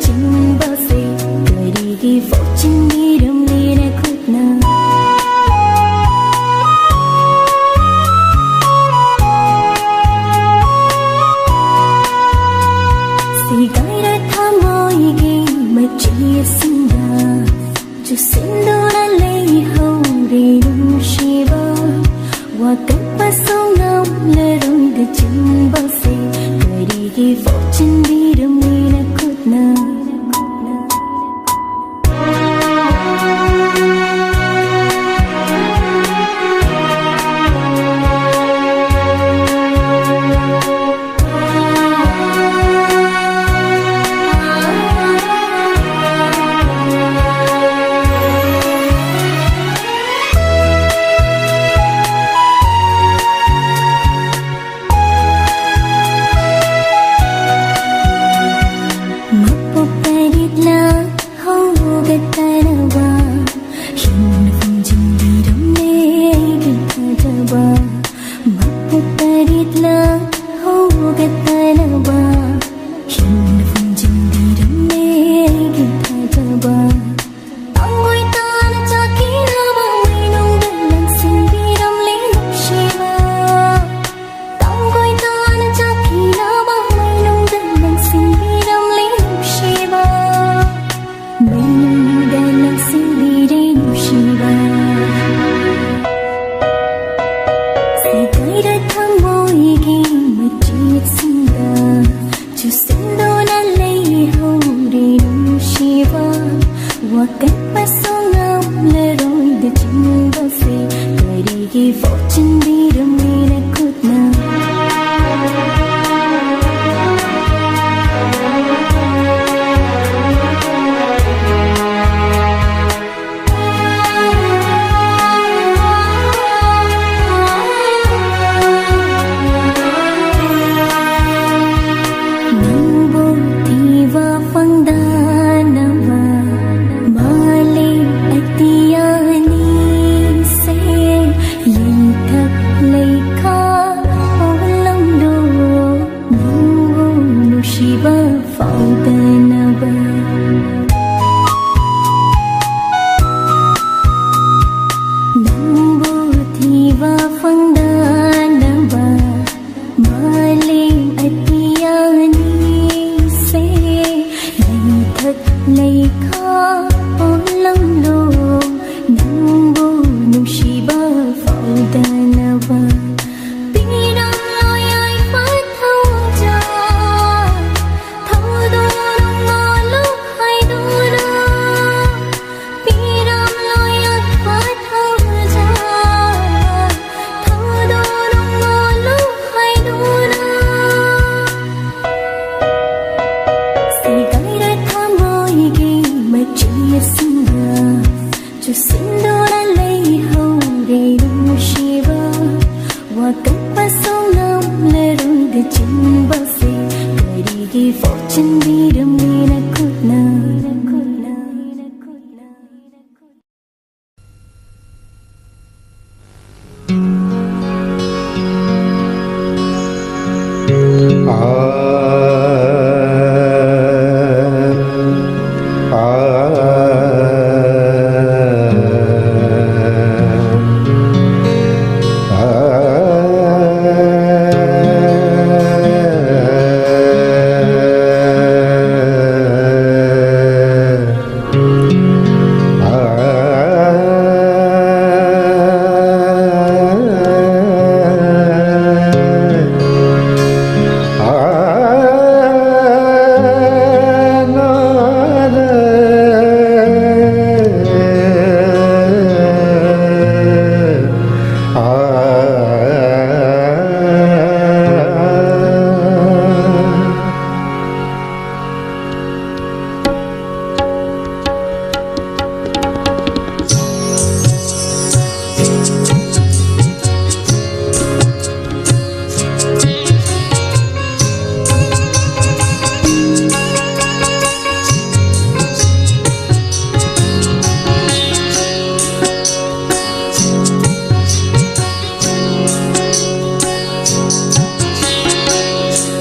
chinh bao say cười đi ghi phố chinh đi đâm đi này khuyết nơ si gai đã tham môi ghi mà chia xin đà cho xin đâu đã lấy hậu để đúng chi bao qua cách ba sông ngâm lê đôi để chinh bao say cười đi ghi phố chinh đi đâm đi này khuyết nơ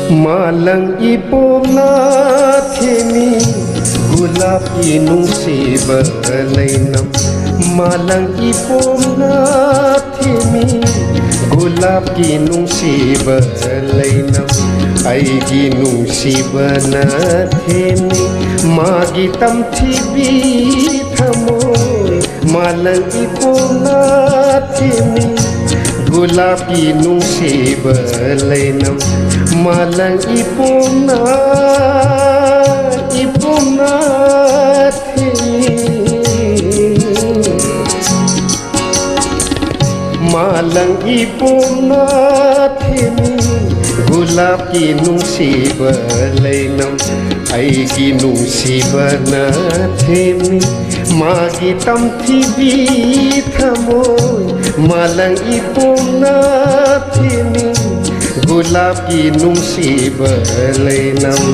Malang ipom na themi gulapki nungsiba lainam malang ipomna thimi gulapki nungsiba lainam aigi nungsiba na themi magi tamthibi thamoi malang ipomna thimi gulapki nungsiba lainam malang ipomna malang ipomna thimi gulapki nungsiba lainam aigi nungsiba na themi magi tamthibi thamoi malang ipomna thimi gulapki nungsiba lainam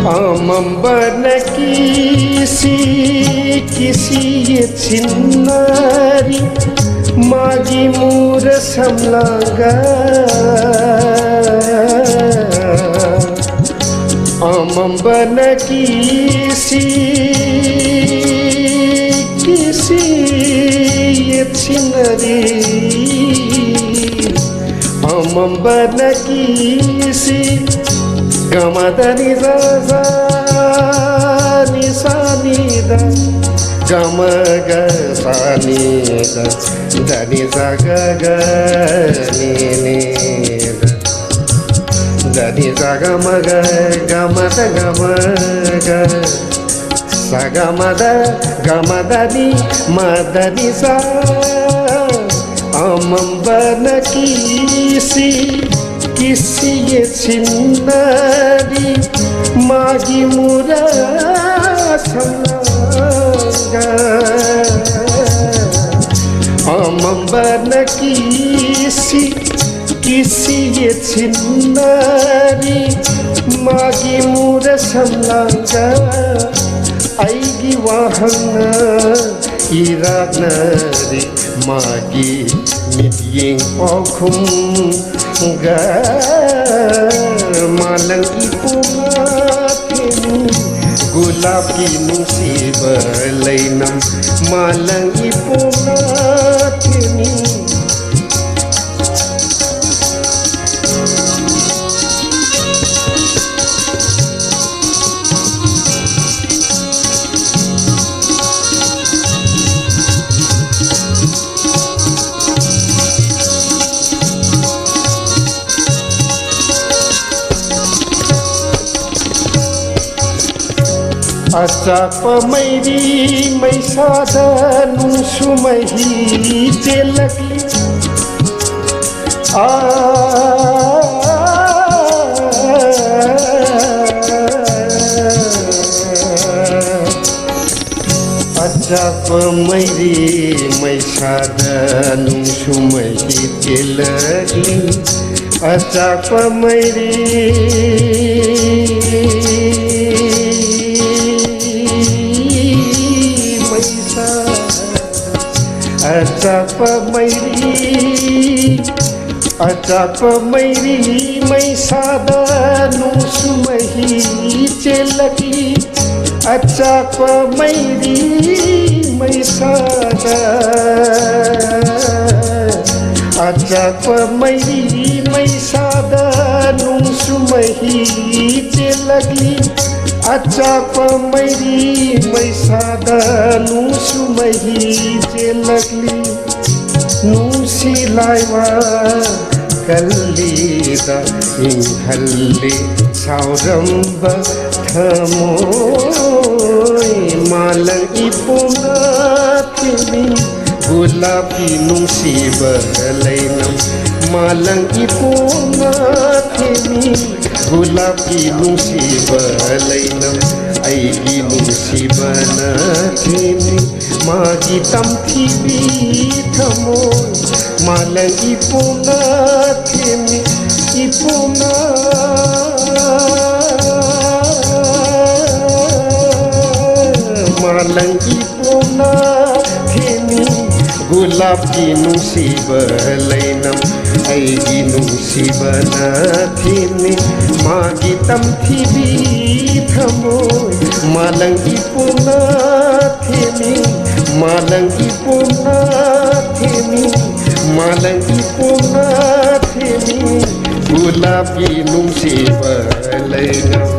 amamban kisi chinnari magi mura samlaga amamban kisi chinnari amamban kisi gamadani raza ni sanida gamaga sanida dani zaga ni dani zaga maga gamada gamaga sagamada gamadani madani sa amambana kisi chinnari magi mura samlaga amambana kisi chinnari magi mura samlaga aigi wahana iragnari magi midyeng okhum ga malang ipomna thimi gulapki nungsiba lainam malang ipomna thimi achapa mairi maisada nungsumahi telakli achapa mairi maisada nungsumahi telakli achapa mairi achapa mairi maisada nungsumahi telakli achapa mairi maisada achapa mairi maisada nungsumahi telakli achapa mairi maisada nungsumahi telakli nungsi laiwa kallida inghalli sauramba thamoi malang ipomna thimi gulapki nungsiba lainam malang ipomna thimi gulapki nungsiba lainam ꯑꯩꯒꯤ ꯅꯨꯡꯁꯤꯕꯅ ꯊꯦꯝꯃꯤ ꯃꯥꯒꯤ ꯇꯝꯊꯤꯕꯤ ꯊꯃꯣꯏ ꯃꯥꯂꯪ ꯏꯄꯣꯝꯅ ꯊꯦꯝꯃꯤ ꯏꯄꯣꯝꯅ ꯃꯥꯂꯪ ꯏꯄꯣꯝꯅ ꯊꯦꯝꯃꯤ ꯒꯨꯂꯥꯞꯀꯤ ꯅꯨꯡꯁꯤꯕ ꯂꯩꯅꯝ ꯑꯩꯒꯤ ꯅꯨꯡꯁꯤꯕꯅ ꯊꯦꯝꯃꯤ ꯃꯥꯒꯤ ꯇꯝꯊꯤꯕꯤ ꯊꯃꯣꯏ ꯃꯥꯂꯪ ꯏꯄꯣꯝꯅ ꯊꯦꯝꯃꯤ ꯃꯥꯂꯪ ꯏꯄꯣꯝꯅ ꯊꯦꯝꯃꯤ ꯃꯥꯂꯪ ꯏꯄꯣꯝꯅ ꯊꯦꯝꯃꯤ ꯒꯨꯂꯥꯞꯀꯤ ꯅꯨꯡꯁꯤꯕ ꯂꯩꯅꯝ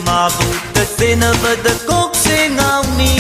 mabuta senabada kok se ngauni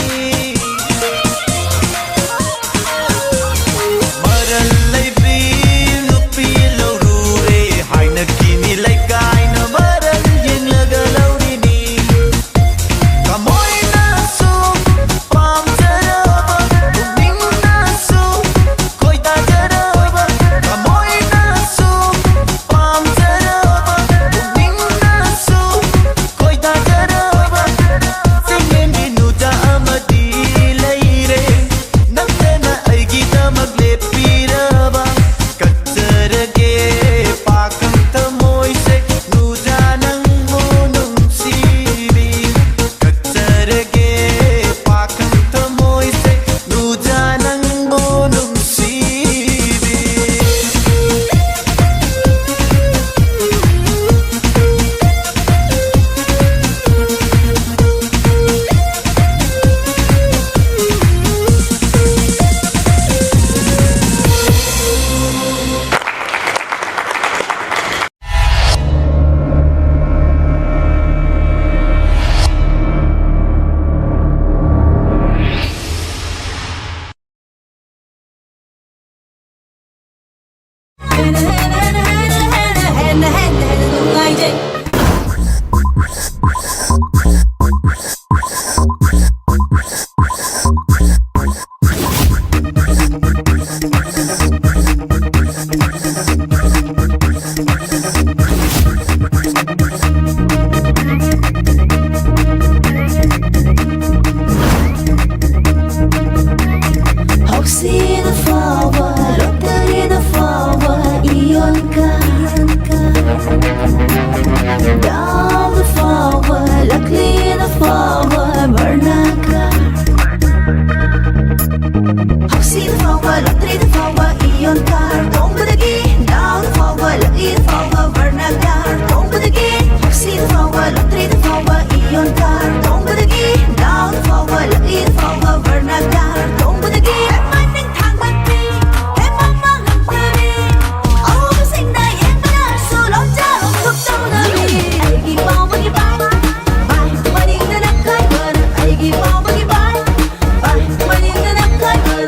fauba latri da fauba iyon kar tongkudagi dao da fauba lagi da fauba vernagar tongkudagi hoksi da fauba latri da fauba iyon kar tongkudagi dao da fauba lagi da fauba vernagar tongkudagi maning thang mati he mama ngapari oh sing da yen na so long ja kup to na mi ai gi fauba gi bai bai maning na nakai bar ai gi fauba gi bai bai maning na nakai bar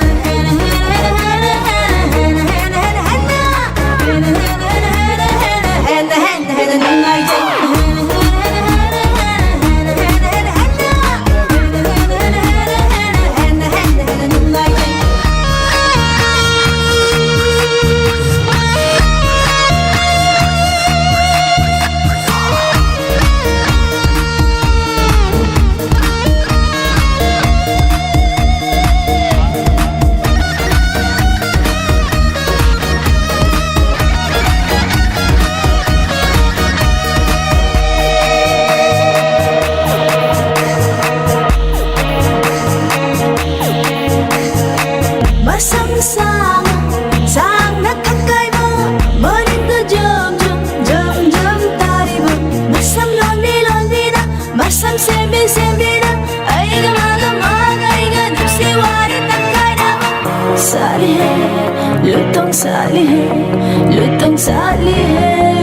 lutong sali hai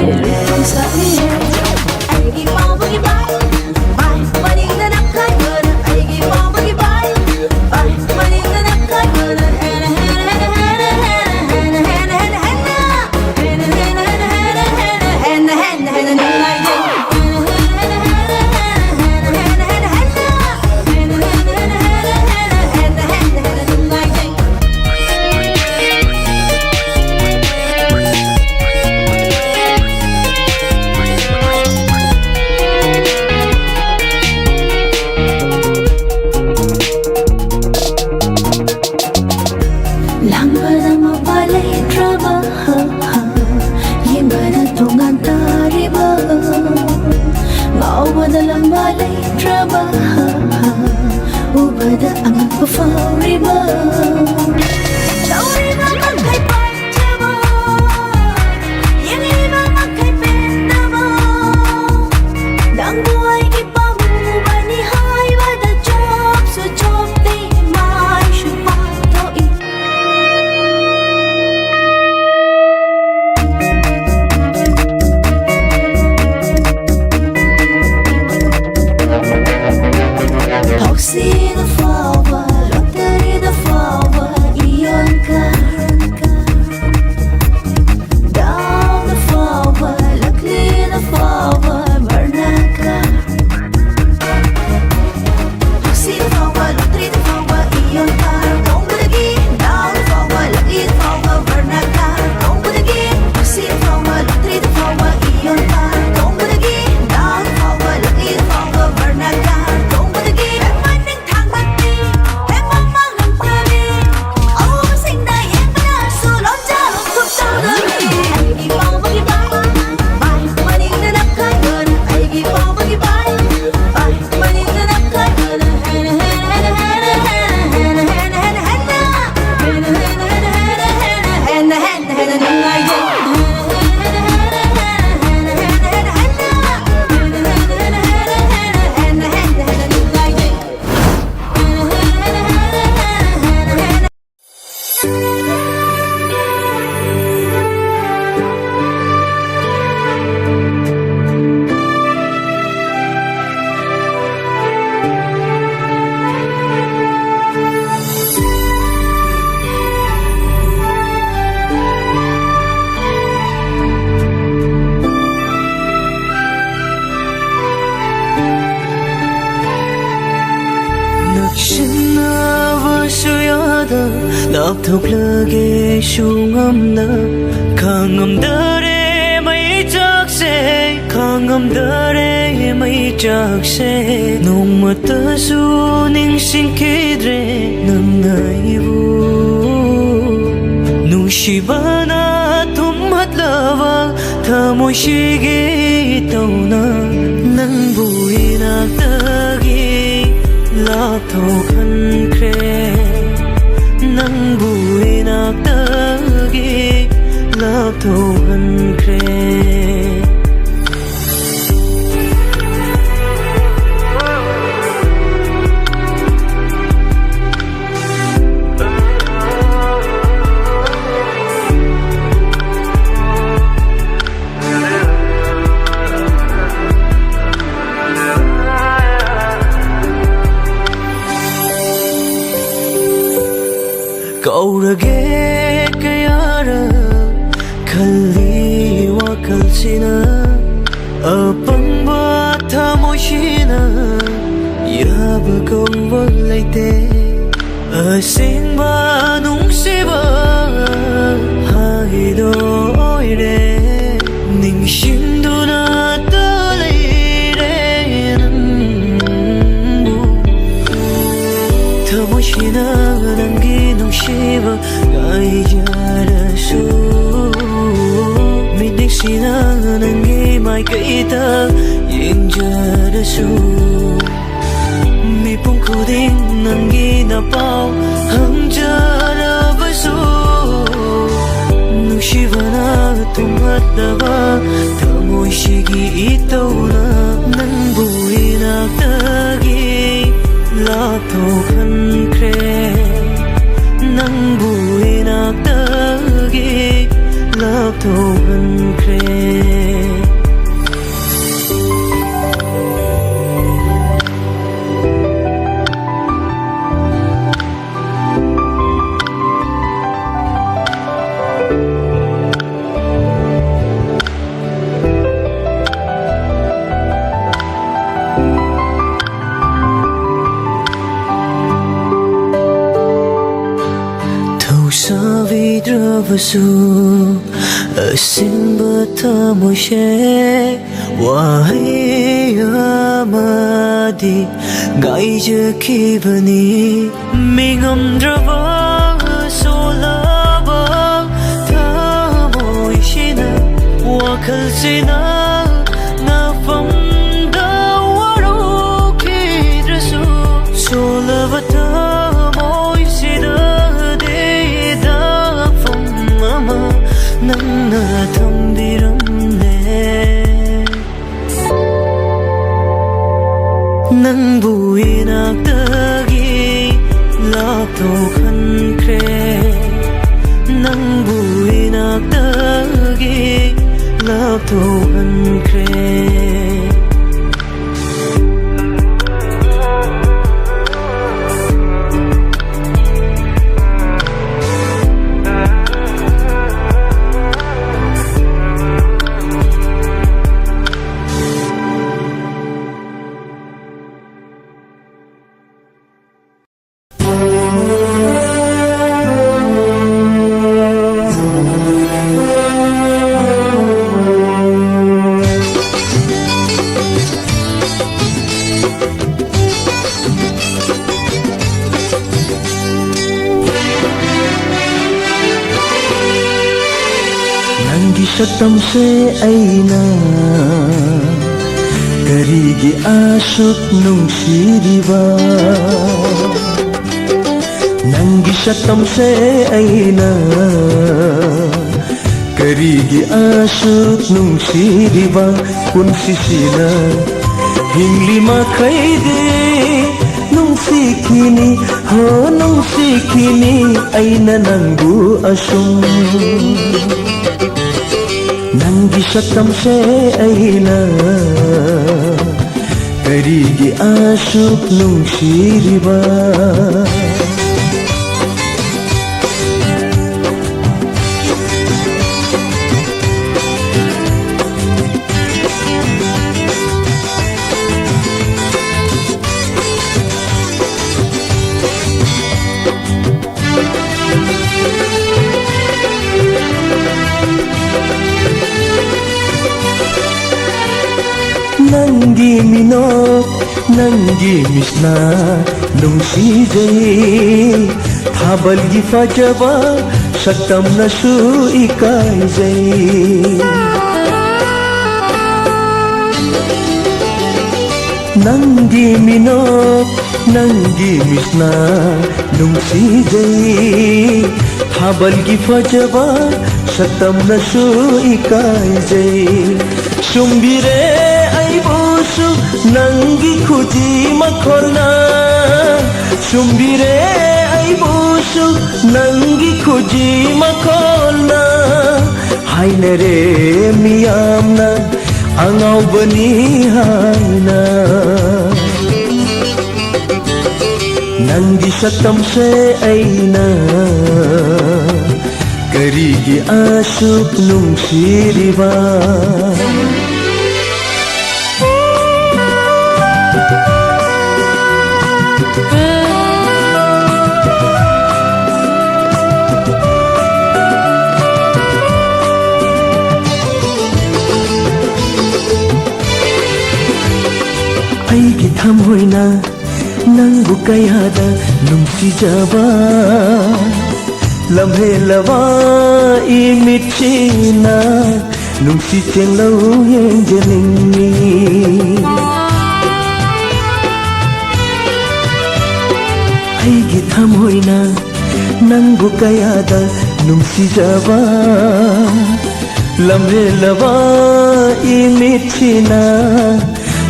ai gi mau bagi bai bai maning na nakai bar ai gi mau bagi bai bai maning na nakai bar ubada ang pagpa-riba Tauriba magkay pancha mo Yang iba magkay penda mo Dang buhay iba mo Banihay wada job So job day may syupato Hoksi da fauba, lottery da fauba, iyon ka Dao da fauba, lakli da fauba, barna ka Hoksi da fauba, lottery da fauba, iyon ka Tongkudagi, dao da fauba, lakli da fauba, barna ka Tongkudagi, hoksi da fauba, lottery da fauba, iyon ka Tongkudagi, dao da fauba, lakli da fauba, barna ka Tongkudagi lapthoklage shungamna khangamdare mai chakse khangamdare mai chakse nomata su ningsinkidre nangaibu nushibana tumhatlava thamoshige tauna nangbu inaktagi lapthokhankre nangbu ꯂꯥꯞꯊꯣꯛꯍꯟꯈ꯭ꯔꯦ ꯀꯧꯔꯒꯦ ꯀꯌꯥꯔꯛ ꯈꯜꯂꯤ ꯋꯥꯈꯜꯁꯤꯅ ꯑꯄꯪꯕ ꯊꯃꯣꯏꯁꯤꯅ ꯌꯥꯕ ꯀꯧꯕ ꯂꯩꯇꯦ ꯑꯁꯦꯡꯕ ꯅꯨꯡꯁꯤꯕ ꯍꯥꯏꯗꯣꯏꯔꯦ ꯅꯤꯡꯁꯤꯡꯗꯨꯅ ꯂꯩꯔꯦ ꯅꯪꯕꯨ ꯊꯃꯣꯏꯁꯤꯅ ꯅꯪꯒꯤ ꯅꯨꯡꯁꯤꯕ ꯉꯥꯏꯖꯔꯁꯨ ꯃꯤꯠꯌꯦꯡꯁꯤꯅ ꯅꯪꯒꯤ ꯃꯥꯏꯀꯩꯗ ꯌꯦꯡꯖꯔꯁꯨ ꯃꯤꯄꯨꯝ ꯈꯨꯗꯤꯡ ꯅꯪꯒꯤ ꯅꯄꯥꯎ ꯍꯪꯖꯔꯕꯁꯨ ꯅꯨꯡꯁꯤꯕꯅ ꯊꯨꯝꯍꯠꯂꯕ ꯊꯃꯣꯏꯁꯤꯒꯤ ꯏꯇꯧꯅ ꯅꯪꯕꯨ 이나ꯛꯇꯒꯤ ꯂꯥꯞꯊꯣꯛꯍꯟꯈ꯭ꯔꯦ ꯅꯪꯕꯨ 이나ꯛꯇꯒꯤ ꯂꯥꯞꯊꯣꯛꯍꯟꯈ꯭ꯔꯦ ꯊꯧꯁꯥꯕꯤꯗ꯭ꯔꯕꯁꯨ ꯑꯁꯦꯡꯕ ꯊꯃꯣꯏꯁꯦ ꯋꯥꯍꯩ ꯑꯃꯗꯤ ꯉꯥꯏꯖꯈꯤꯕꯅꯤ ꯃꯤꯉꯝꯗ꯭ꯔꯕ ꯁꯣꯜꯂꯕ ꯊꯃꯣꯏꯁꯤꯅ ꯋꯥꯈꯜꯁꯤꯅ ꯅꯐꯝꯗ ꯋꯥꯔꯧꯈꯤꯗ꯭ꯔꯁꯨ ꯁꯣꯜꯂꯕ ꯅꯪꯅ ꯊꯝꯕꯤꯔꯝꯂꯦ ꯅꯪꯕꯨ 이나ꯛꯇꯒꯤ ꯂꯥꯞꯊꯣꯛꯍꯟꯈ꯭ꯔꯦ ꯅꯪꯕꯨ 이나ꯛꯇꯒꯤ ꯂꯥꯞꯊꯣꯛꯍꯟꯈ꯭ꯔꯦ ꯁꯛꯇꯝꯁꯦ ꯑꯩꯅ ꯀꯔꯤꯒꯤ ꯑꯁꯨꯛ ꯅꯨꯡꯁꯤꯔꯤꯕ ꯅꯪꯒꯤ ꯁꯛꯇꯝꯁꯦ ꯑꯩꯅ ꯀꯔꯤꯒꯤ ꯑꯁꯨꯛ ꯅꯨꯡꯁꯤꯔꯤꯕ ꯄꯨꯟꯁꯤꯁꯤꯅ ꯍꯤꯡꯂꯤ ꯃꯈꯩꯗꯤ ꯅꯨꯡꯁꯤꯈꯤꯅꯤ ꯍꯣ ꯅꯨꯡꯁꯤꯈꯤꯅꯤ ꯑꯩꯅ ꯅꯪꯕꯨ ꯑꯁꯨꯝ ꯅꯪꯒꯤ ꯁꯛꯇꯝꯁꯦ ꯑꯩꯅ ꯀꯔꯤꯒꯤ ꯑꯁꯨꯛ ꯅꯨꯡꯁꯤꯔꯤꯕ ꯅꯪꯒꯤ ꯃꯤꯅꯣꯛ ꯅꯪꯒꯤ ꯃꯤꯠꯅ ꯅꯨꯡꯁꯤꯖꯩ ꯊꯥꯕꯜꯒꯤ ꯐꯖꯕ ꯁꯛꯇꯝꯅꯁꯨ ꯏꯀꯥꯏꯖꯩ ꯅꯪꯒꯤ ꯃꯤꯅꯣꯛ ꯅꯪꯒꯤ ꯃꯤꯠꯅ ꯅꯨꯡꯁꯤꯖꯩ थाबलगी फजबा सतमनसु इकाइजै सुम्बिरे आइबोसु नंगी खुजी मखोलना सुम्बिरे आइबोसु नंगी खुजी मखोलना हाइनरे मियामना आंगावबनी हाइना नंगी सतमसे आइना करीगी आसुक नुंसिरिबा ꯑꯩꯒꯤ ꯊꯃꯣꯏꯅ ꯅꯪꯕꯨ ꯀꯌꯥꯗ ꯅꯨꯡꯁꯤꯖꯕ ꯂꯝꯍꯦꯜꯂꯕ ꯏꯃꯤꯠꯁꯤꯅ ꯅꯨꯡꯁꯤ ꯆꯦꯡꯂꯧ ꯌꯦꯡꯖꯅꯤꯡꯉꯤ ꯑꯩꯒꯤ ꯊꯃꯣꯏꯅ ꯅꯪꯕꯨ ꯀꯌꯥꯗ ꯅꯨꯡꯁꯤꯖꯕ ꯂꯝꯍꯦꯜꯂꯕ ꯏꯃꯤꯠꯁꯤꯅ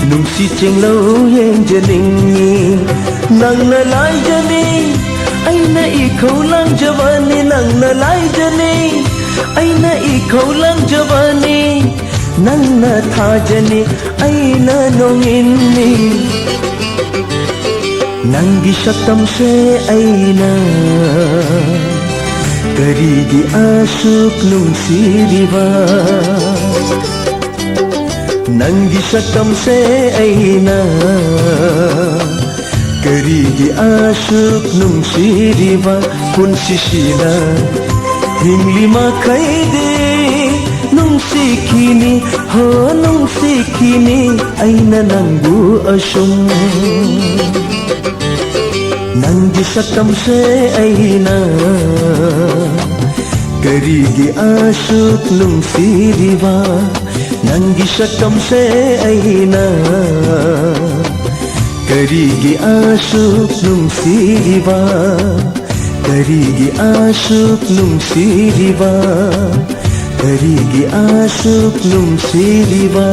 ꯅꯨꯡꯁꯤ ꯆꯦꯡꯂꯧ ꯌꯦꯡꯖꯅꯤꯡꯉꯤ ꯅꯪꯅ ꯂꯥꯏꯖꯅꯤ ꯑꯩꯅ ꯏꯈꯧ ꯂꯥꯡꯖꯕꯅꯤ ꯅꯪꯅ ꯂꯥꯏꯖꯅꯤ ꯑꯩꯅ ꯏꯈꯧ ꯂꯥꯡꯖꯕꯅꯤ ꯅꯪꯅ ꯊꯥꯖꯅꯤ ꯑꯩꯅ ꯅꯣꯡꯏꯟꯅꯤ ꯅꯪꯒꯤ ꯁꯛꯇꯝꯁꯦ ꯑꯩꯅ ꯀꯔꯤꯒꯤ ꯑꯁꯨꯛ ꯅꯨꯡꯁꯤꯔꯤꯕ नंगी सतमसे आइना करीगी आसुक नुंसिरिबा पुनसिसिना हिंगली माखैदे नुंसिखिनी हो नुंसिखिनी आइना नंगु असुम नंगी सतमसे आइना करीगी आसुक नुंसिरिबा नंगी सतमसे आइना करीगी आसुक नुंसिरिबा करीगी आसुक नुंसिरिबा करीगी आसुक नुंसिरिबा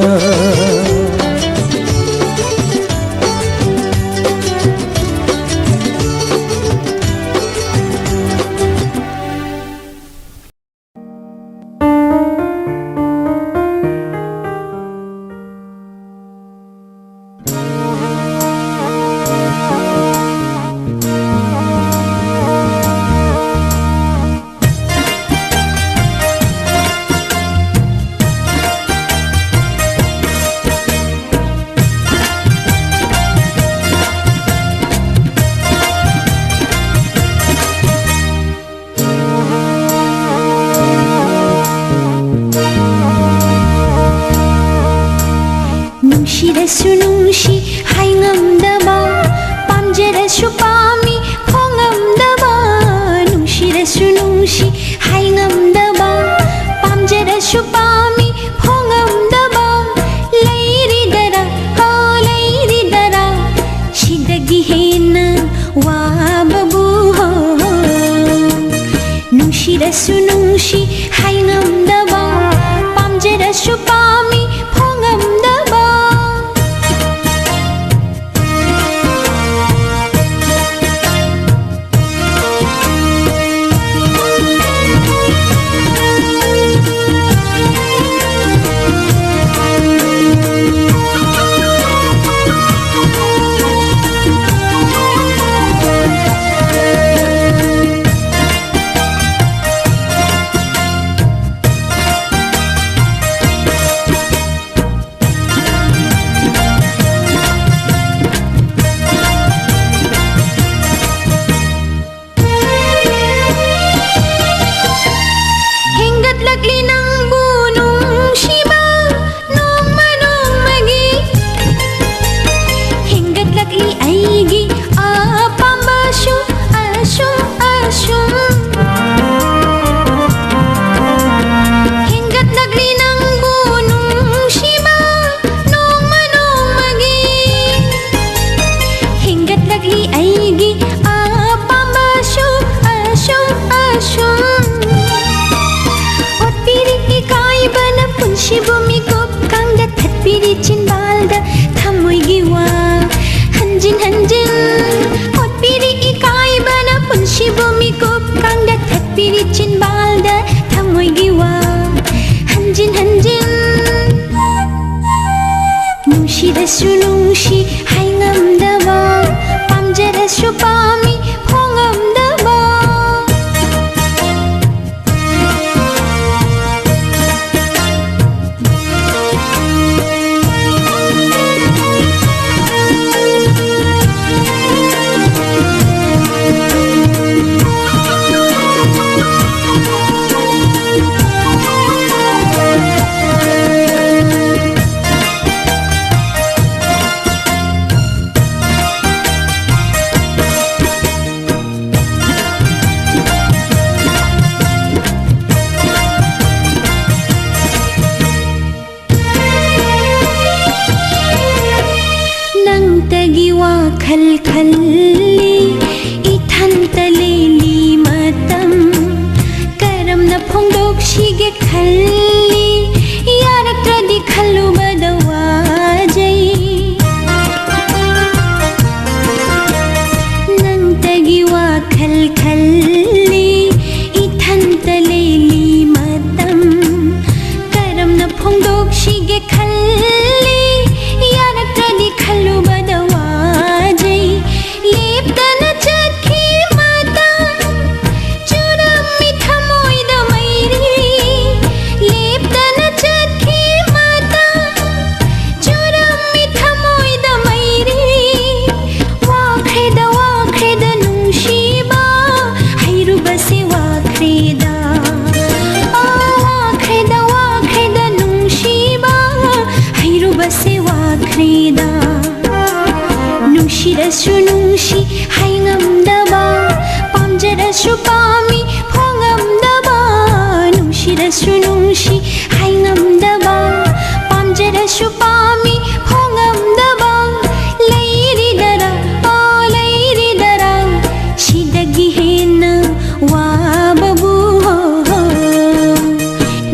ꯄꯨꯟꯁꯤꯕꯨ ꯃꯤꯀꯨꯞ ꯀꯥꯡꯗ ꯊꯠꯄꯤꯔꯤ ꯆꯤꯟꯕꯥꯜꯗ ꯊꯃꯣꯏꯒꯤ ꯋꯥ ꯍꯟꯖꯤꯟ ꯍꯟꯖꯤꯟ ꯅꯨꯡꯁꯤꯔꯁꯨ ꯅꯨꯡꯁꯤ ꯍꯥꯏꯉꯝꯗꯕ ꯄꯥꯝꯖꯔꯁꯨ ꯄꯥꯝꯃꯤ ꯐꯣꯡꯉꯝꯗꯕ ꯈꯜ ꯈꯜꯂꯤ ꯏꯊꯟꯇ ꯂꯦꯜꯂꯤ ꯃꯇꯝ ꯀꯔꯝꯅ ꯐꯣꯡꯗꯣꯛꯁꯤꯒꯦ ꯈꯜꯂꯤ ꯌꯥꯔꯛꯇ꯭ꯔꯗꯤ ꯈꯜꯂꯨꯕꯗ ꯋꯥꯖꯩ ꯅꯪꯇꯒꯤ ꯋꯥꯈꯜ ꯈꯜꯂꯤ ꯏꯊꯟꯇ ꯂꯦꯜꯂꯤ ꯃꯇꯝ ꯀꯔꯝꯅ ꯐꯣꯡꯗꯣꯛꯁꯤꯒꯦ ꯈꯜꯂꯤ ꯌꯥꯔꯛꯇ꯭ꯔꯗꯤ ꯈꯜꯂꯨꯕꯗ ꯅꯨꯡꯁꯤꯔꯁꯨ ꯅꯨꯡꯁꯤ ꯍꯥꯏꯉꯝꯗꯕ ꯄꯥꯝꯖꯔꯁꯨ ꯄꯥꯝꯃꯤ ꯐꯣꯡꯉꯝꯗꯕ ꯅꯨꯡꯁꯤꯔꯁꯨ ꯅꯨꯡꯁꯤ ꯍꯥꯏꯉꯝꯗꯕ ꯄꯥꯝꯖꯔꯁꯨ ꯄꯥꯝꯃꯤ ꯐꯣꯡꯉꯝꯗꯕ ꯂꯩꯔꯤꯗꯔꯥ ꯂꯩꯔꯤꯗꯔꯥ ꯁꯤꯗꯒꯤ ꯍꯦꯟꯅ ꯋꯥꯕꯕꯨ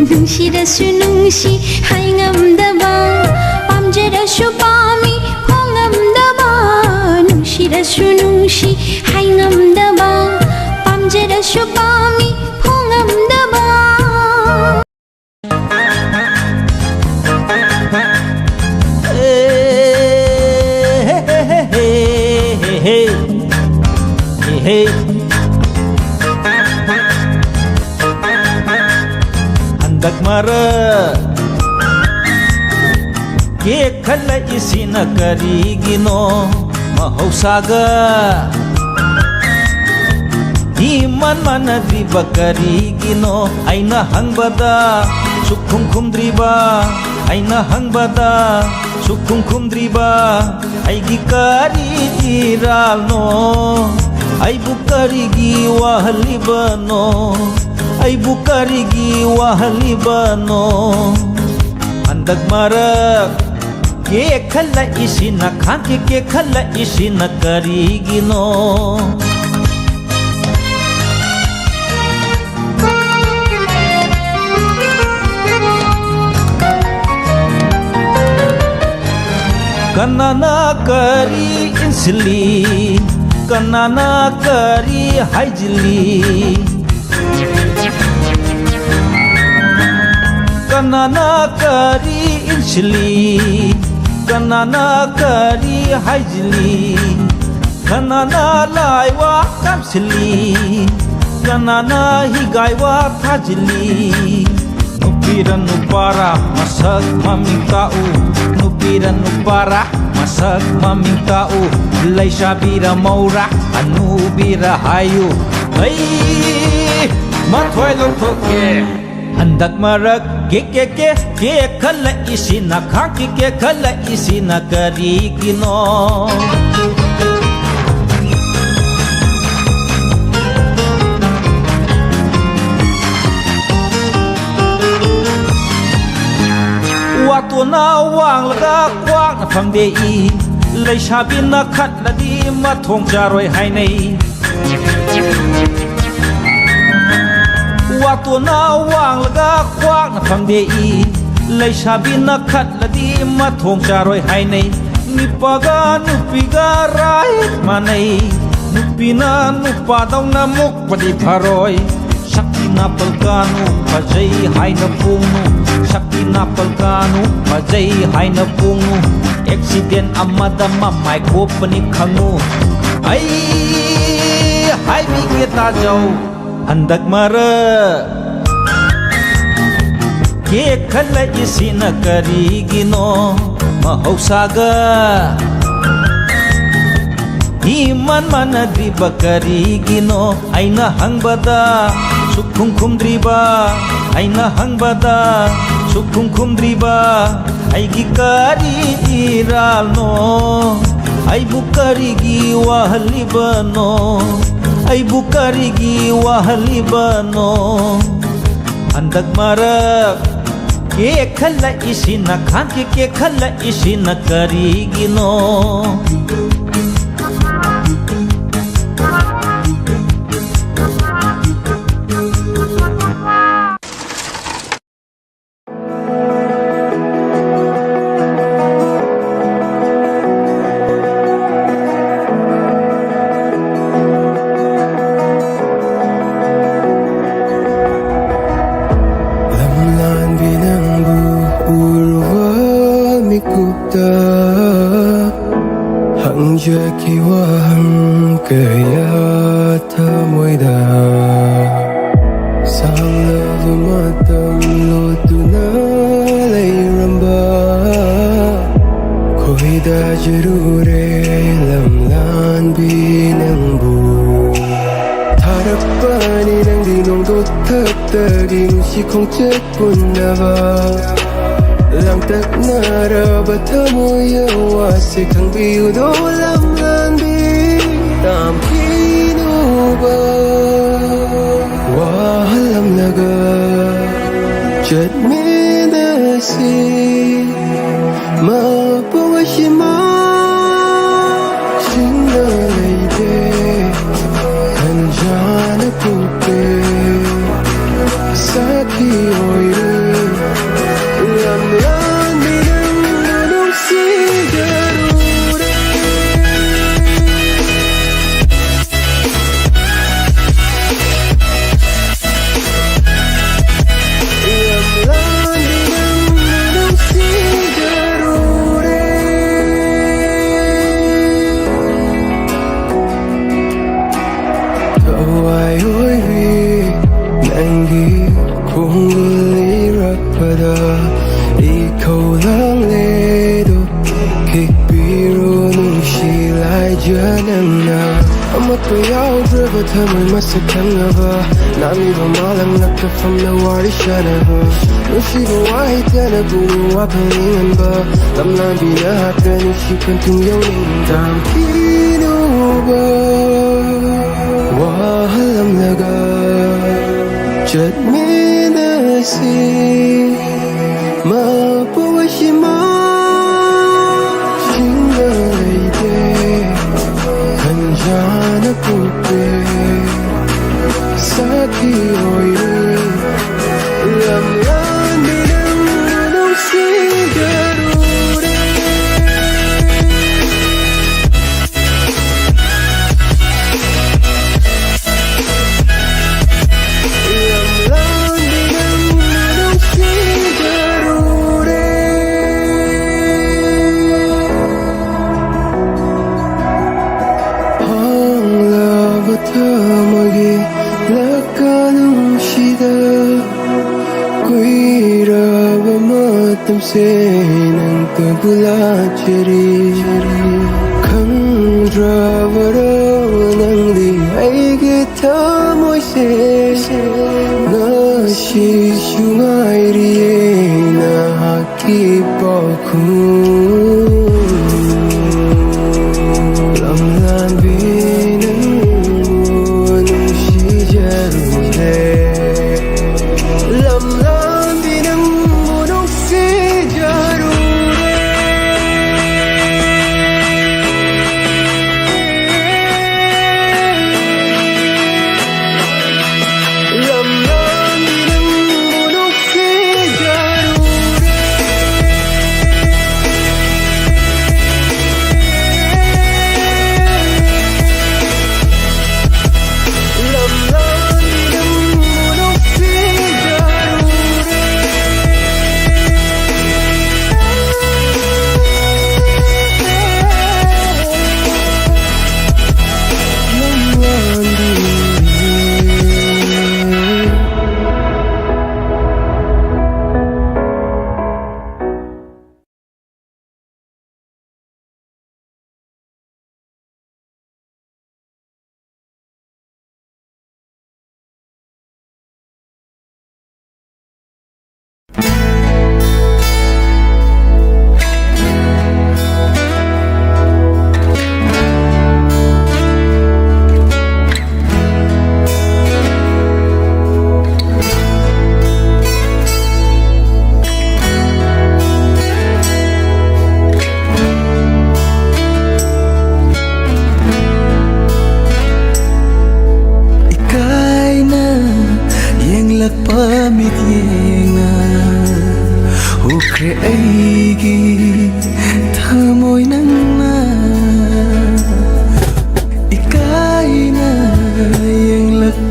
ꯅꯨꯡꯁꯤꯔꯁꯨ ꯅꯨꯡꯁꯤ ꯍꯥꯏꯉꯝꯗꯕ ꯄꯥꯝꯖꯔꯁꯨ ꯄꯥꯝꯃꯤ ꯅꯨꯡꯁꯤꯔꯁꯨ ꯅꯨꯡꯁꯤ ꯍꯥꯏꯉꯝꯗꯕ ꯄꯥꯝꯖꯔꯁꯨ ꯄꯥꯝꯃꯤ ꯐꯣꯡꯉꯝꯗꯕ Handak mara ke khalla isina karigino mahausaga Iman manadriba karigino aina hangbada sukhum khumdriba aina hangbada sukhum khumdriba aigi kariralno aibu karigi wahalibano aibu karigi wahalibano Handak marak ke khalla isina khanke ke khalla isina karigino kanana kari insli kanana kari haijli kanana kari insli kanana kari haijli kanana laiwa kamsli kanana higaiwa thajli nupiran nupara masak mamintau nupiran nupara masak mamintau laisabira maura anubira hayu ai mathoi longthoke Handak marak ke khalla isina khaki ke khalla isina karigino Waktu na wang laga kwak na phangde I laisabin na khat ladi mathong jaroi hainai Waktu na wang laga kwak na phangde I laisabin na khat ladi mathong jaroi hainai Nipaga nupiga rai manai Nupina nupa daw na mukpadi paroy Shakti na palkanu pajay hay na pungo Shakti na palkanu pajay hay na pungo Accident amada mamay ko panikhangu Ay hay bigita jaw handak mara Ke khala isina karigino mahausaga Iman manadriba karigino aina hangbada sukhum khumdriba aina hangbada sukhum khumdriba aigi kari iralno aibu karigi wahalibano aibu karigi wahalibano handak marak ke khala isina khan ke khala isina karigino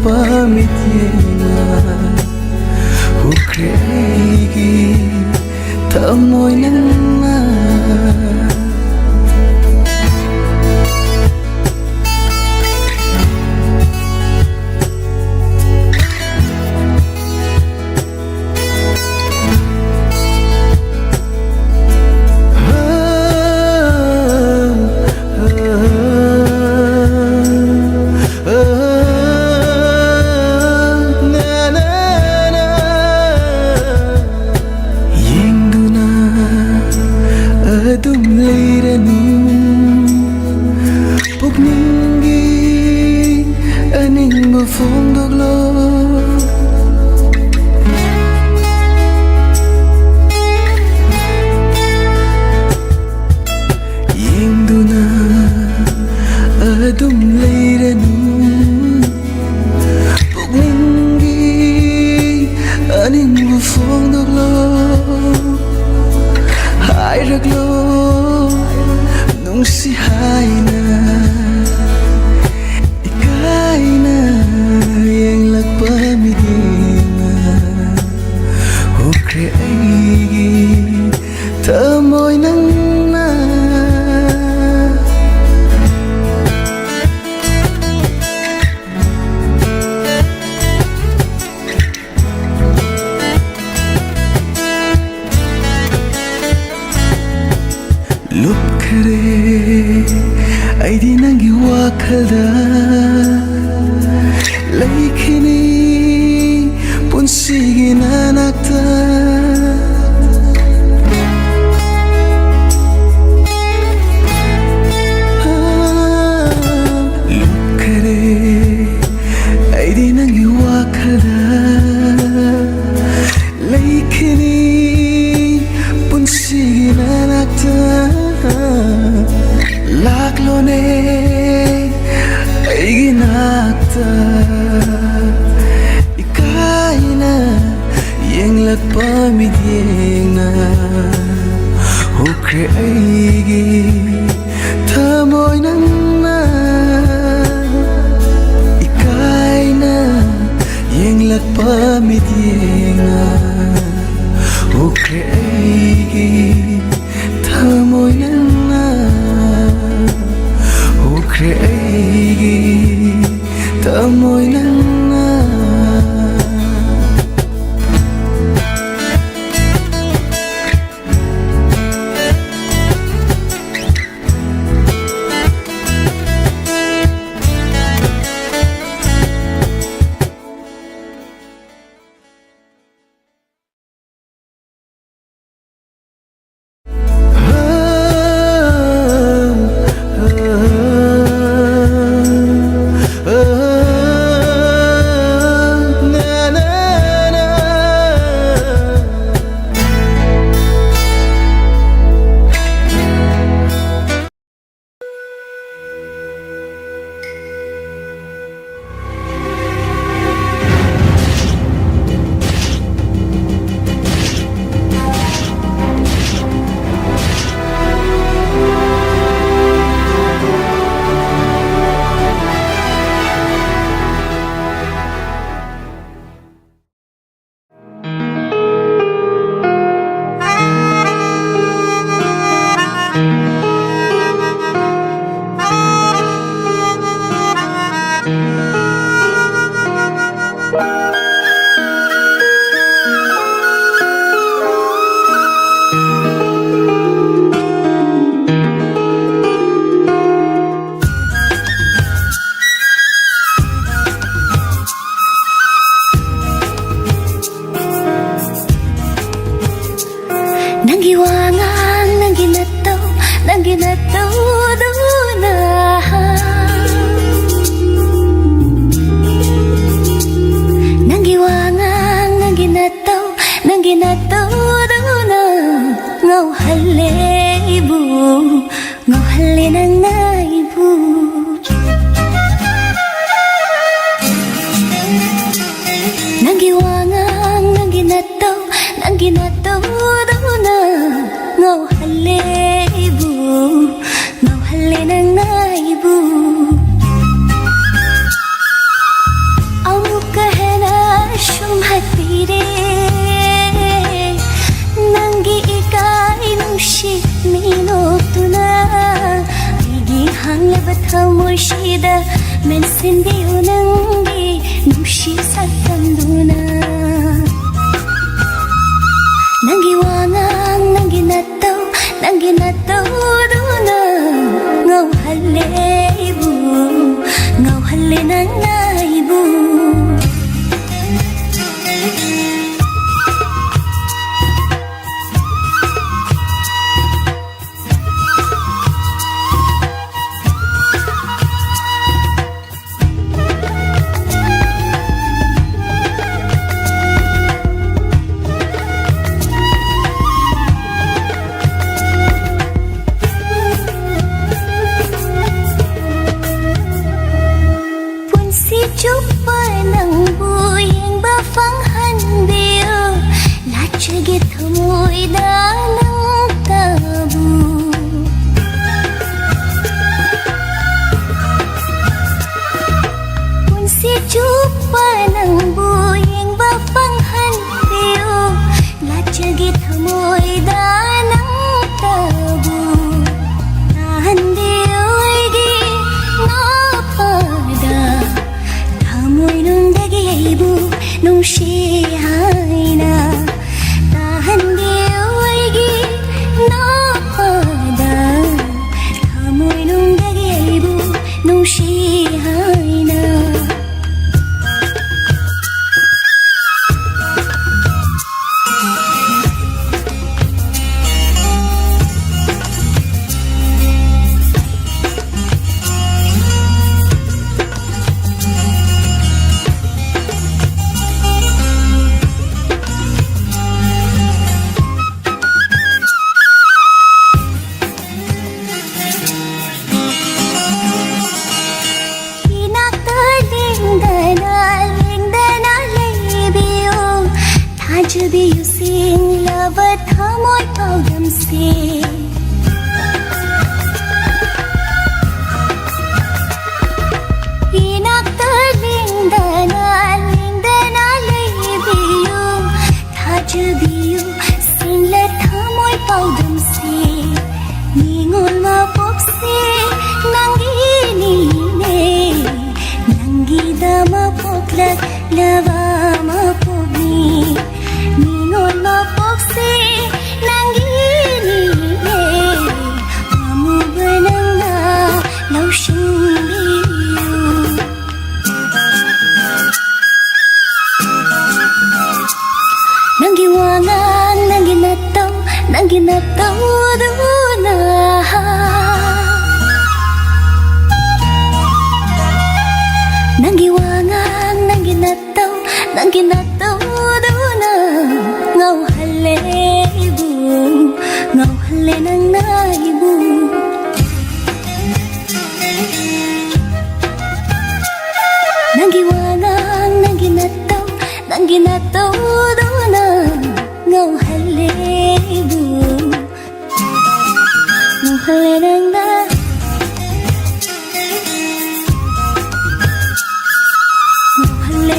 pamityena hukre aigi tamoy nangna ಥಮೋಶಿದ ಮೆಣಸಿಂದೆಯು ನಂಗೆ ನುಷಿ ಸತ್ತಂದುನ ನಂಗೆ ವಾಂಗಾಂಗ್ ನಂಗೆ ನತ್ತೌದುನ ngau halle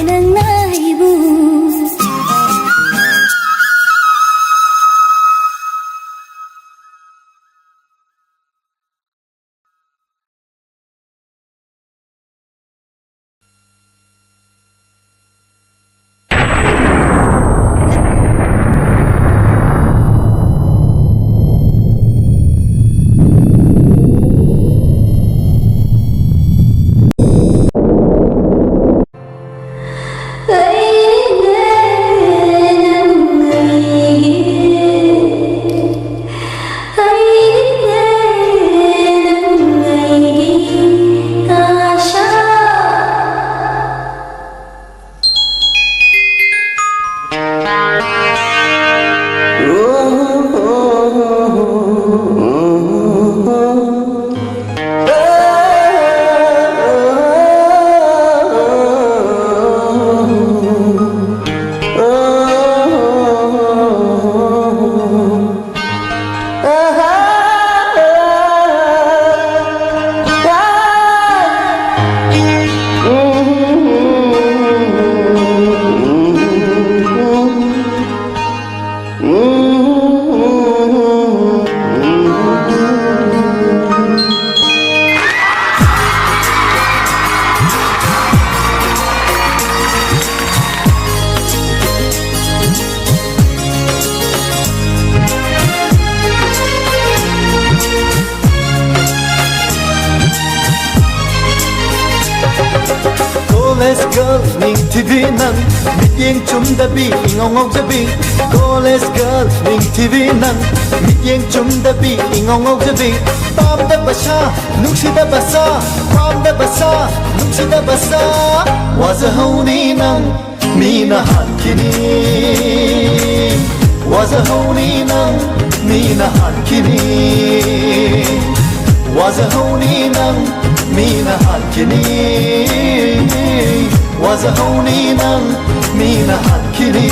ನನ್ನ ಇಬು girl ning TV nang mityeng chumdabi ingong jabi college girl ning TV nang mityeng chumdabi ingong jabi pamda basa nungsida basa pamda basa nungsida basa wazahoni nang mina hankini wazahoni nang mina hankini wazahoni nang mina hankini wazahoni nang mina hankini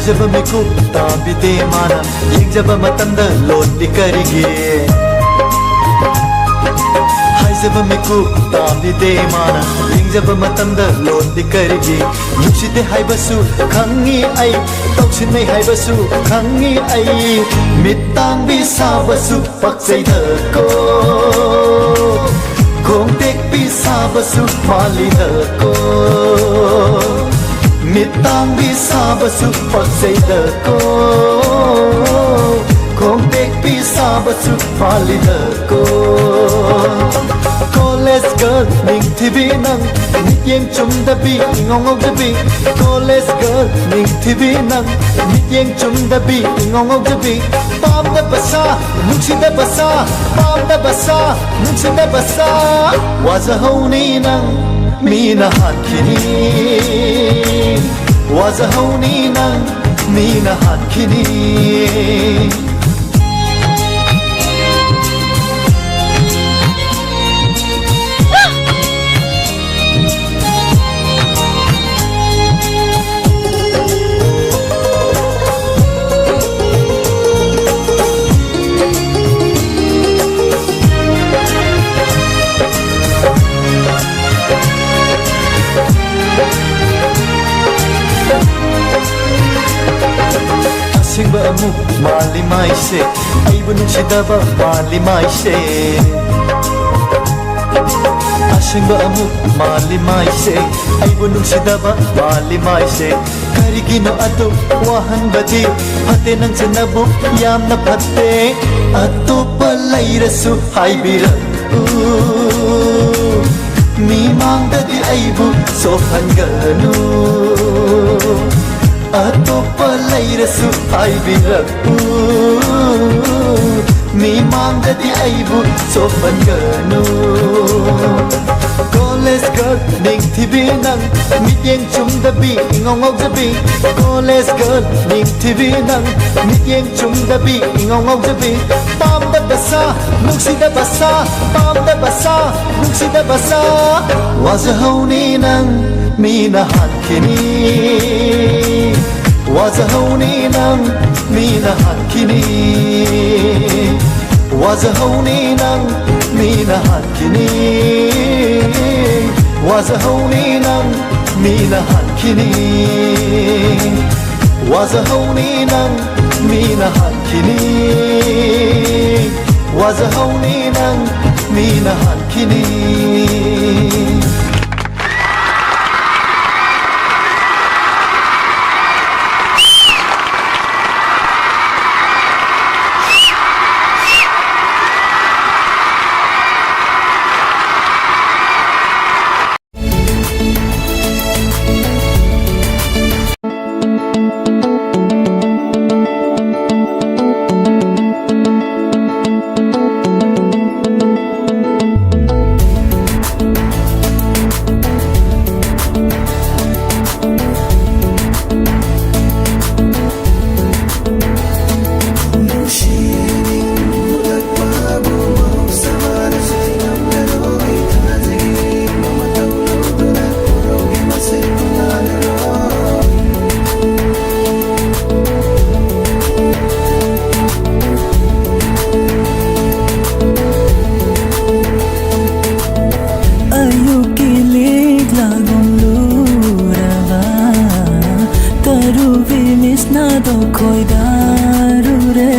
जब मैं कुत्ता बीते माना young जब मतंद लोटी करेंगे हाय जब मैं कुत्ता बीते माना यंग जब मतंद लोटी करेंगे नुसिते हाय बसु खंगी आई तोक्सिन नहीं हाय बसु खंगी आई मितांग बिसा बसु पक्से धको कोंटेक बिसा बसु माली धको mitang bisa basu paksay dako kontek bisa basu pali dako college girl ning TV nang mityeng chumdabi ingong jabi college girl ning TV nang mityeng chumdabi ingong jabi pamda basa nungsida basa pamda basa nungsida basa wazahoni nang mina hankini wazahoni nang mina hankini Singba amuk mali mai se ai bunung sidaba mali mai se Singba amuk mali mai se ai bunung sidaba mali mai se karigino ato wahan badi hate nang sinabu yam na phatte ato palairasu haibira mi mangdadi aibu sofanganu atoppa lairasu haibiraku mi mangdadi aibu sofanganu college girl ning TV nang mityeng chumdabi ingong jabi college girl ning TV nang mityeng chumdabi ingong jabi pamda basa nungsida basa pamda basa nungsida basa wazahoni nang mina hankini wazahoni nang mina hankini wazahoni nang mina hankini wazahoni nang mina hankini wazahoni nang mina hankini wazahoni nang mina hankini ruby miss na do koi daru re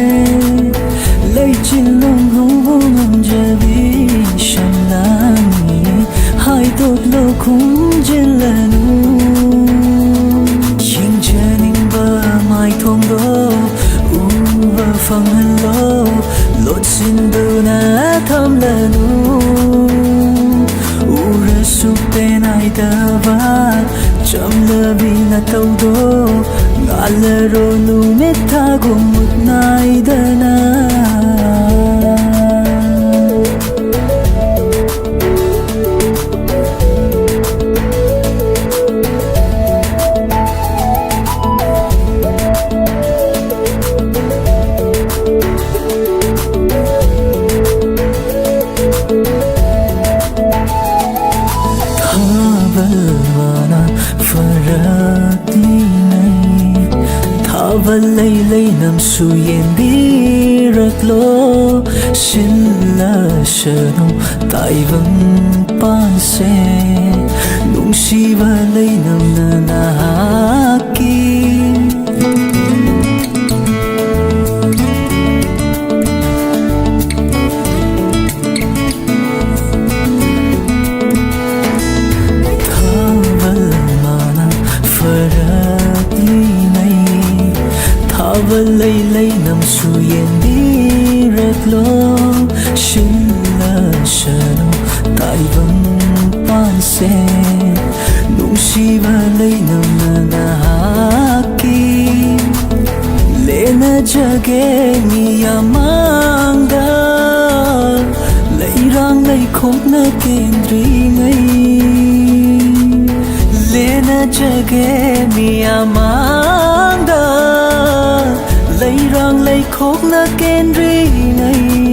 lei chin long hong jabi shamlani hai tot lo khung jilanu ching chening ba mai thong do u ba phang han lo lot sin do na tham lanu u ra su pe nai da ba cham la bi na tau do ngala ro nu me tha go mut nai da na lei lei nam su yen bi rak lo sin la shanu tai vang pan se nung si ba lei nam na na ki lei lei nam su yen bi rak lo shin la shanu tai vang pan se nung si ba lei nam na na ki le na jage mi amang da lei rang lei khop na kendri ngai le na jage mi amang da lei rang lei khóc na ken ri ngai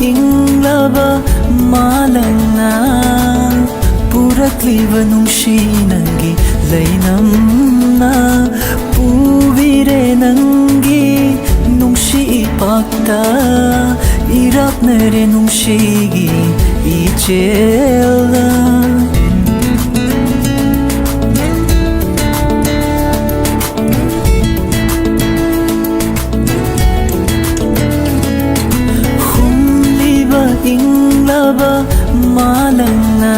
ing lava malanga purakliva nungshi nangi leinam na puvire nangi nungshi ipakta irak nare nungshi gi ichela ing lava malanga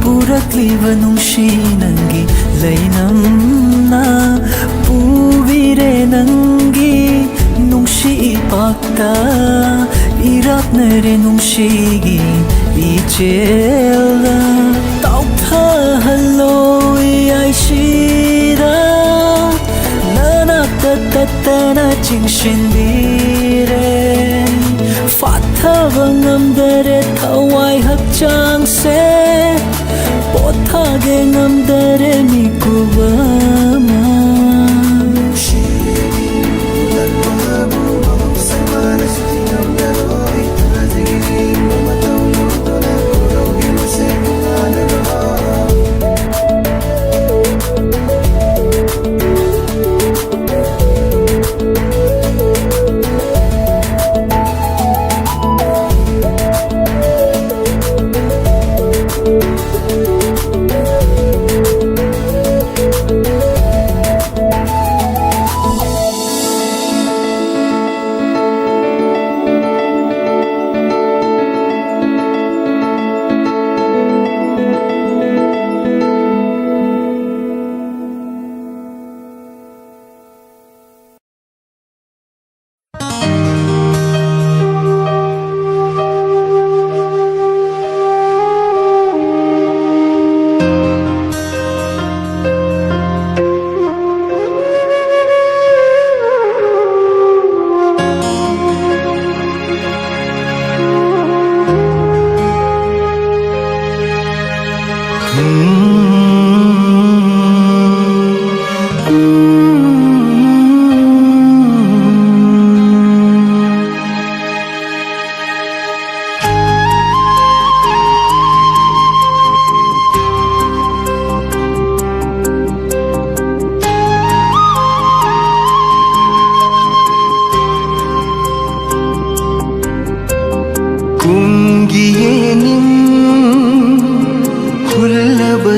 purakliva nungshi nangi leinam na puvire nangi nungshi ipakta irak nare nungshi gi ichela tau tha hallo ai shira nana ta na ching shin dire thava ngamdare thawai hakchang se pothage ngamdare mi kubama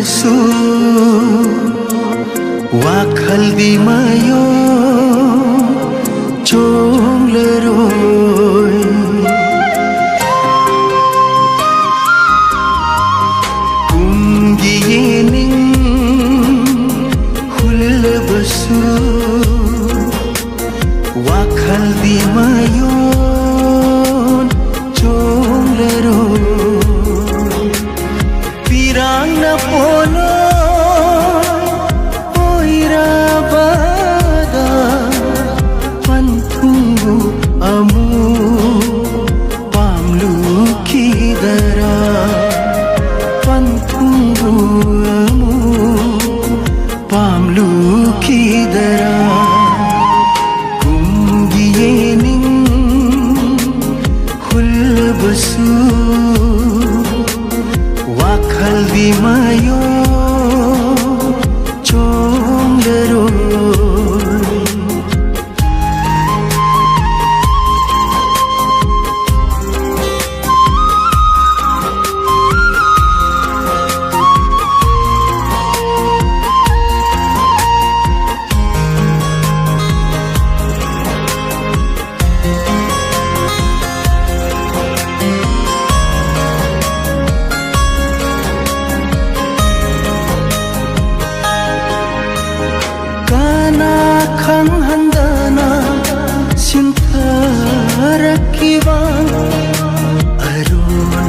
Basu वाखल दिमायो चोंगलरोय कुंगियेनिं Hul Basu वाखल दिमायो चोंगलरोय pirang na polo oirabada pantunggu amu pamlukidara pantunggu amu pamlukidara kungiyening hulbasu wakal di mayo chonglero khang handana sintharakiwa arunma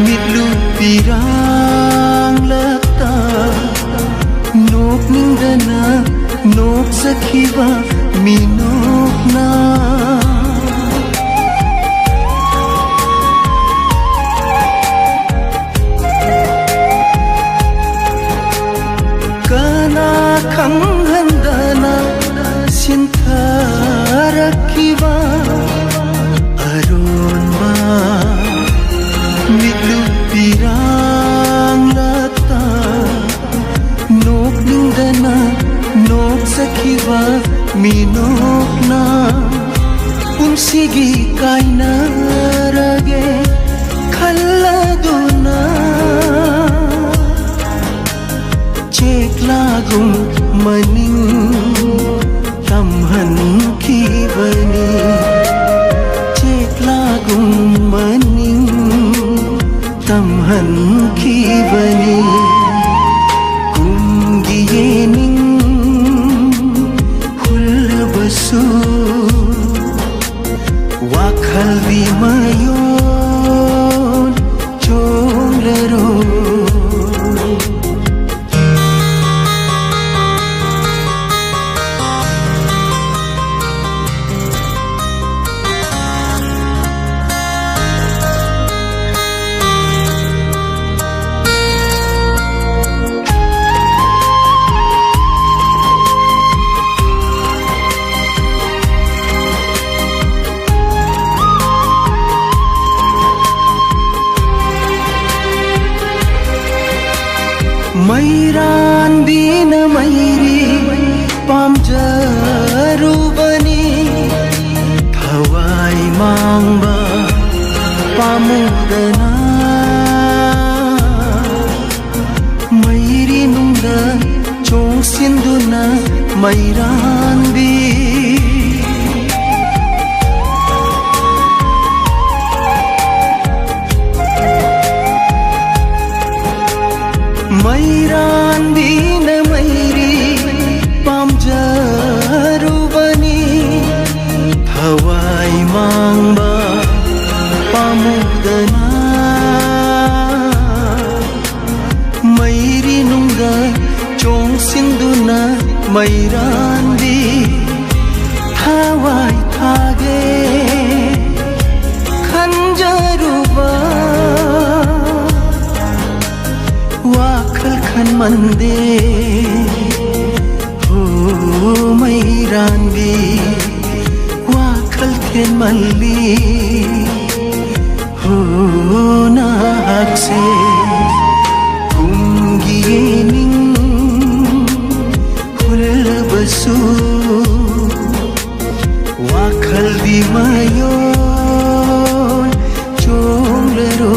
mitlu pirang lakta nok ningdana nok sakhiwa minok na khang handana sintharakiwa arunma mitlu pirang lata nok ningdana nok sakhiwa minok na punsigi kaina rage khalladuna lagum maning tamhan kibani cek lagum maning tamhan kibani kungiyening hulbasu wakal di mayon chonglero Mairan dina mairi pamjarubani thawai mangba pamudana mairi nungda chong sinduna mairan bi Mairan dina mairi pamjarubani thawai mangba pamudana mairi nungda chong sinduna mairan di thawai thage khanjaruba wakal khan mande ho mairan bi wakal khen malli ho na hakse kungiyening hulbasu wakal di mayon chonglero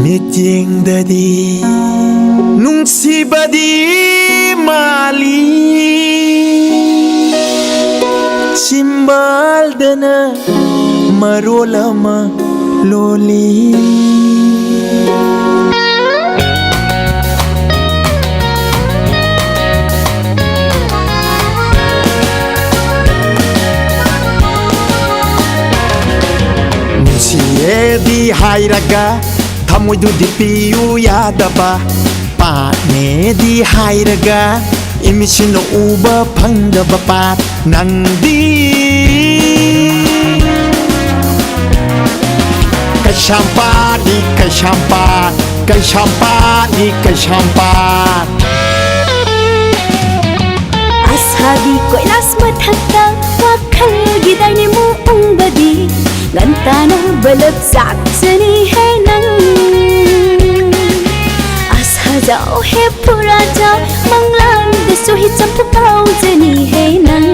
미팅다디 뭉시바디 말리 심발다나 마롤라마 롤리 뭉시에디 하이라가 타모이두디 피우야다바 빠네디 하이라가 이미시노 우바 방다바 빠 낭디 kasyampa Ashabi koilas mathakta wakhal gidai mu ungbadi gantana balak sakchani hai nang asha jao he pura ja manglan de suhi champukau jani hai nang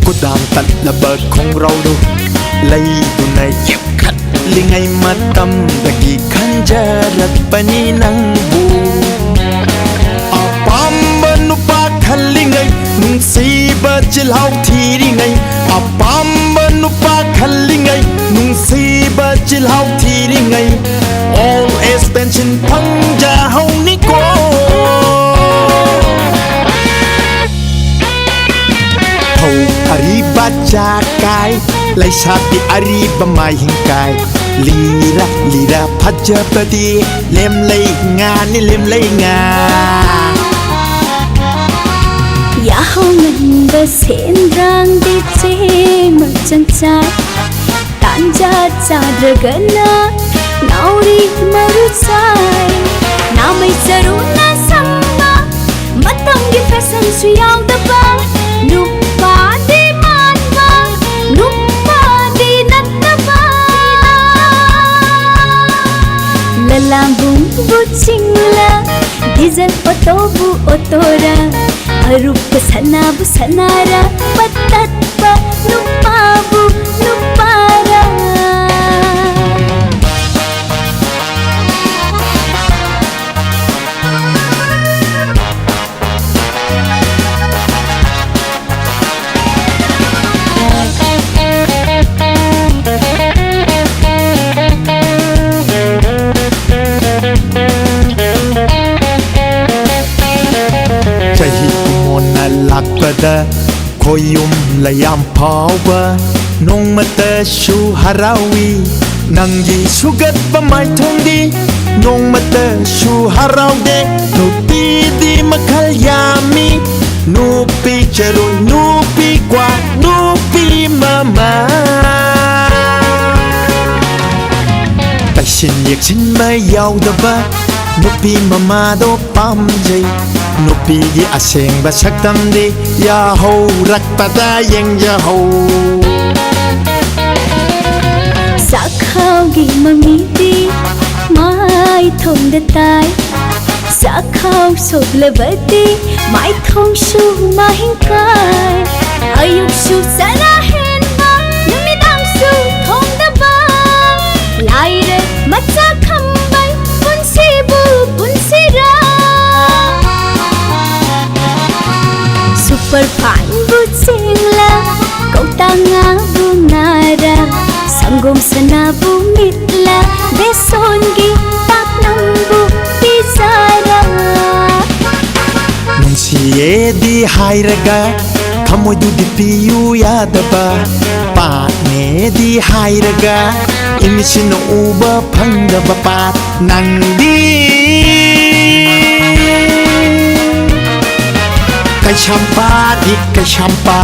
Kudang tatlaba kong raudo Lay tunay yakat Lingay matam Dagi kanjarat paninang bu Apamba nupa kalingay Nung siba jilhaw tiringay Apamba nupa kalingay Nung siba jilhaw tiringay All extension pangjahaw ni ko Ariba jakai Lai sabi ariba mai hingkai Lira pajabadi Lem lay nga ni lem lay nga Yahaw nganda sendrang di che magchanchay Tanja chadragana Nauri marusay Namay saruna samba Matamgi fashion suyaw daba Nupa di manba Nupa di nataba Lalambung buchingla Diesel otobu otora Arupa sanabu sanara Patatpa nupabu nupara lakpada koyum layam pawa nong mata shu harawi nanggi sugat pamai thongdi nong mata shu harawde nupi di makal yami nupi charu nupi kwa nupi mama pashin yaksin mai yaudaba nupi mama do pamjai nupi gi asengba saktamdi yaho rakpada yang yaho Sakhaw gi mamiti mai thong de tai Sakhaw soglabati mai thong shu mahingkai Ayuk shu sana henba numidang su thong da ba Laire macha khambai punsibu punsira Super fine butsingla kau tanga bunara Sanggom sana bumitla besongi tak nambu bizara Nungsiye di hairaga kamoy du di piyu yadaba Paane di hairaga imisino uba pangdaba pat nangdi Kasyampa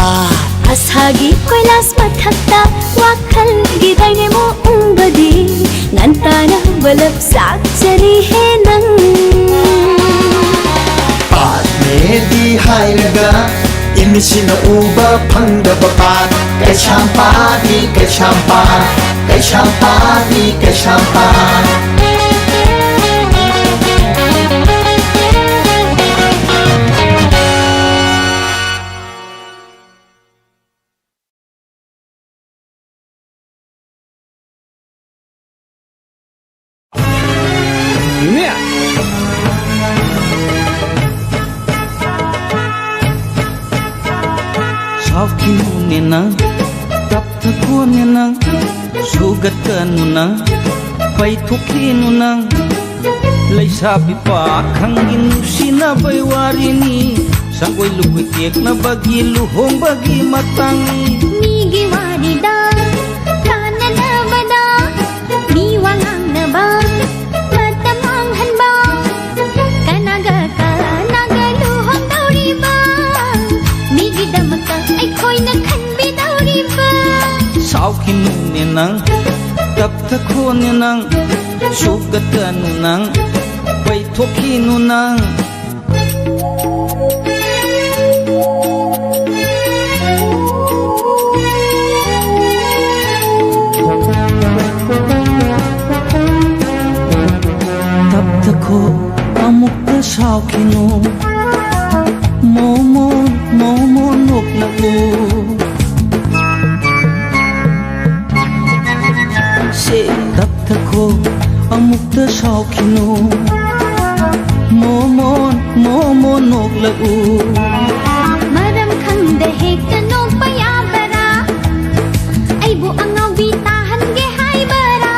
Ashagi koilas mathakta wakhal gidai mo ungbadi ngantana balap sakchani he nang Paane di hairaga Inisina uba pangdaba pat Kachampa di kachampa Kachampa di kachampa Nang tapta ko nang sugat ka nang pay tukli nang lay sabi pa kang ginusi na baywari ni sanggoy lukoy kek na bagi luhong bagi matangi Migi wari da kana na bada miwangang na ba matamang hanba kanaga luhong daw riba migi damaka ay koy na Sao kinune nang tapta ko nang sugat ka nang pay tukli nang tapta ko amuk ta sao kinu momo nok na ko tapta ko amuk ta sao kinu momo nok la u maram khang de hek no paya bara ai bu angaw bi tahan ge hai bara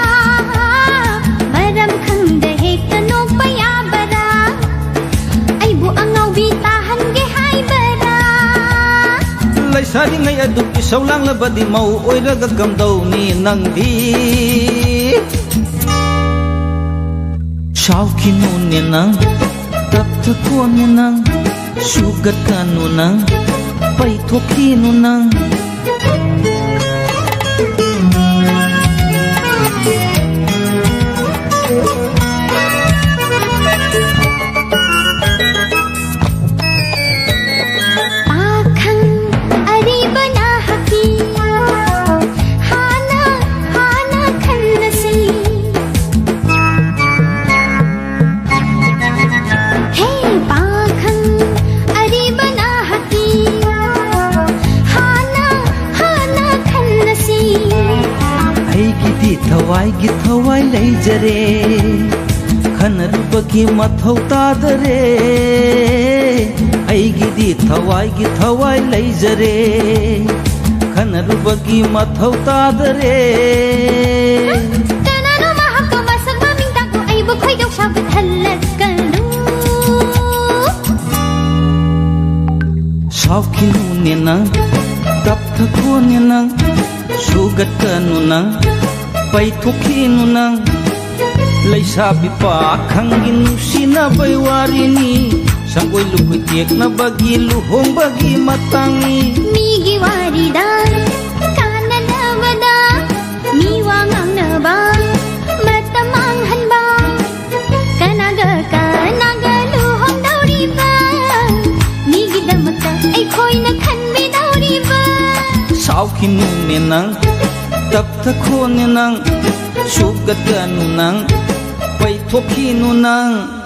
maram khang de hek no paya bara ai bu angaw bi tahan ge hai bara lai sa di ngai adu ki sau lang la badi mau oi ra ga gam dau ni nang di sao kinu ne nang tapta ko ne nang sugat ka nu nang pay tukli nu nang thawai lei jare khanarubagi mathau tadare aigidi thawai lei jare khanarubagi mathau tadare kanano mahaka masag maming tago ay bukoy daw siya bithalat kalu sao kinu ne nang tapta ko ne nang sugat ka nu nang pay tukli nu nang lay sabi pa kang ginusi na baywari ni sanggoy lukoy kek na bagi luhong bagi matangi migi wari da kana na bada miwangang na ba matamang hanba kanaga luhong daw riba migi damaka ay koy na kanbi daw riba sao kinu ne nang tapta ko ne nang sugat ka nu nang pay tukli nu nang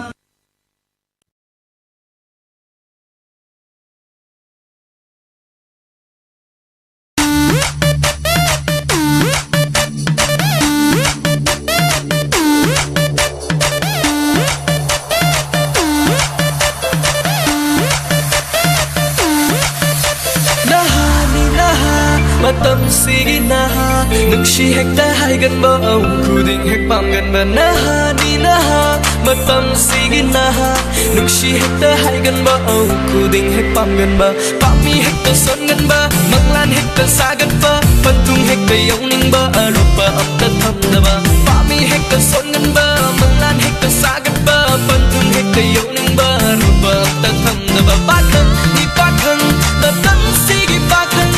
Matam sige na ha Nagsi hekta hay gan ba ang kuding hek pam gan ba na ha di na ha Matam sige na ha Nagsi hekta hay gan ba ang kuding hek pam gan ba Pami hekta son gan ba Manglan hekta sa gan ba Pantung hekta yung ning ba Arupa ap ta tham na ba Pami hekta son gan ba Manglan hekta sa gan ba Pantung hekta yung ning ba Arupa ap ta tham na ba Bakang ni bakang Matam sige bakang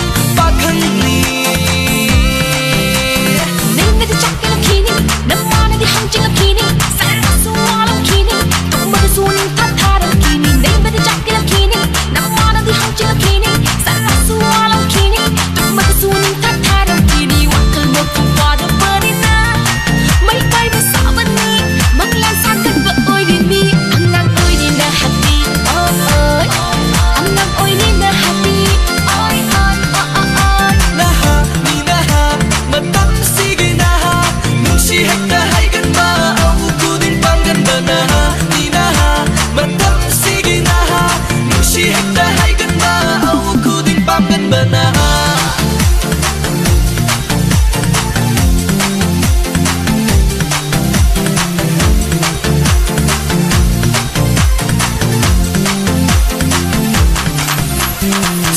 นะ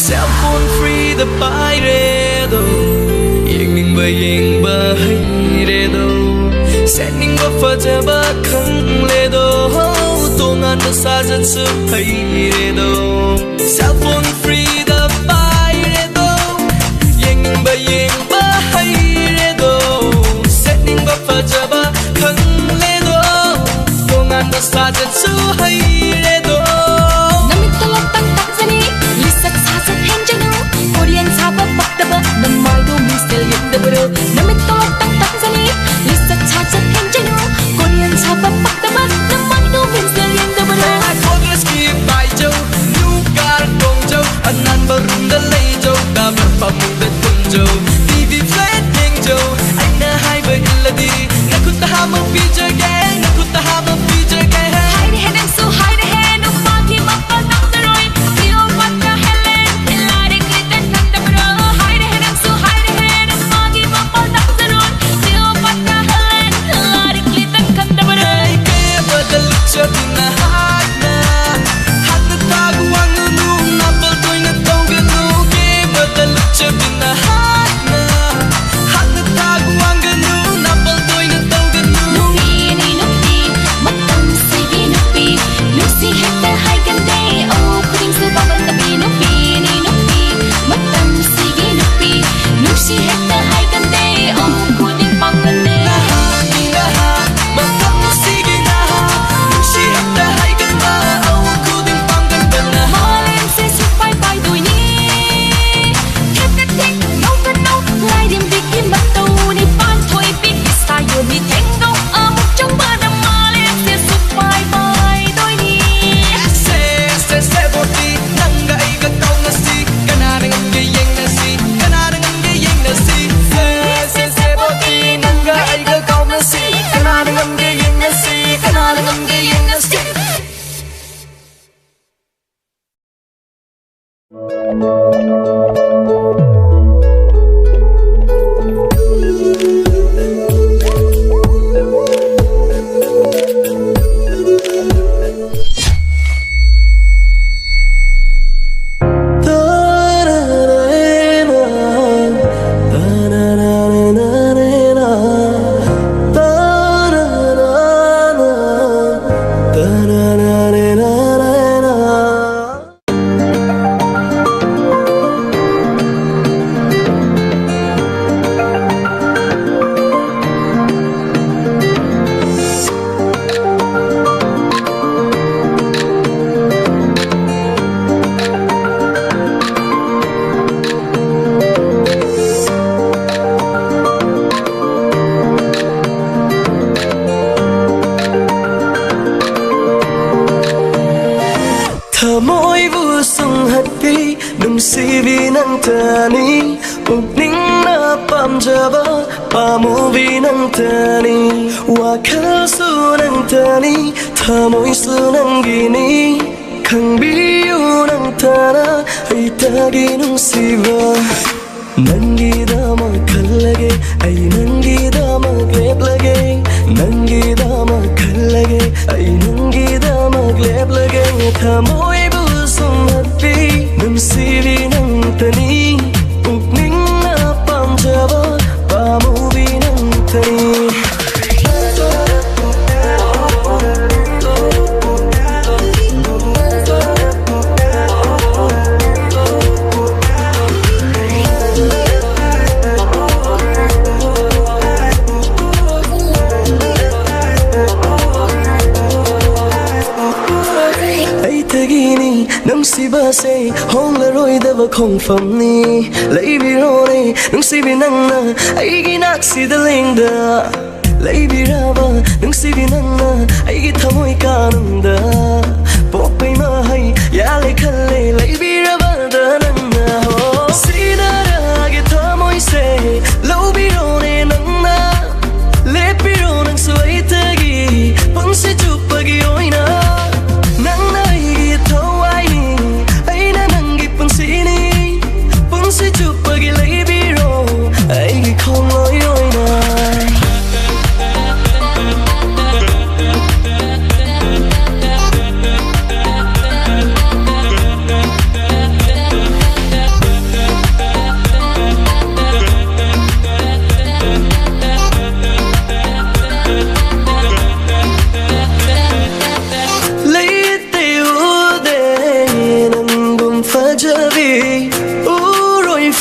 Cellphone free the buy redo Ying ba hai redo Sending ba fa ja ba khang ledo To ngan da sa jan su hai redo Cellphone free the buy redo Ying ba hai redo Sending ba fa ja ba khang ledo To ngan da sa jan su hai redo Korean saba bakdaba namai do mi still yendabro namit to tak tak zani lisa chacha henjano Korean saba bakdaba namai do mi still yendabro I progress keep by Joe new car dong Joe anan barum da lay Joe da ba pamung da tum Joe TV flat ding Joe ai na hai ba illadi na kutta ha ma feature gang na kutta ha ma feature gang hai de hen so hai de hen no ma ki ma pa nak da roi feel what the hell hilari kritan nandabro hai de hen so hai de hen no ma ki ma pa nak da roi feel what the hell hilari kritan kandabro ai ke ba da lucha na hat na ta gu wang nu na bal toy na tong ge nu ke ba da lucha na hat na ta gu wang nu na bal toy na tong ge nu nupi matam sige nupi nusi hekta hai kan day oh putting su ba ban tabi nupi matam sige nupi nusi hekta hai kan day oh putting pang kan day Malam se su pai pai doi ni Tek no kan no lai dim big mat to ni pan thoi big style ni theng go amuk trong ba na malam se su pai pai doi ni se boti nang ga ai ga kau na si kana ngam ge yeng na si kana ngam ge yeng na si se boti nang ga ai ga kau na si kana ngam ge yeng na si kana ngam ge yeng na si Môi vu sung hạt pi đừng si vì nắng tani ục ninh na pam jaba pa mu vì nắng tani wa khal su nắng tani tha môi su nắng gini khang bi u nắng tana ai ta gi nung si va nangi dama khallage ai nangi dama gleb lage nangi dama khallage ai nangi dama gleb lage tha môi bu sung hạt pi nam si vi nang tani uk ning na pam jaba pa mu vi nang tani nung si ba say hong la roi da va khong pham ni lấy bi ro ni nung si bi nang na ai gi nak si da leng da lấy bi ra ba nung si bi nang na ai gi thamoi ka nang da pop pai ma hai ya le khale lấy bi ra ba da nang na ho si da ra gi thamoi se lâu bi ro ni nang na le bi ro nang su ai ta gi pang se chup pa gi oi na nang na gi thâu ai ni ai na nang gi pang si ni pang se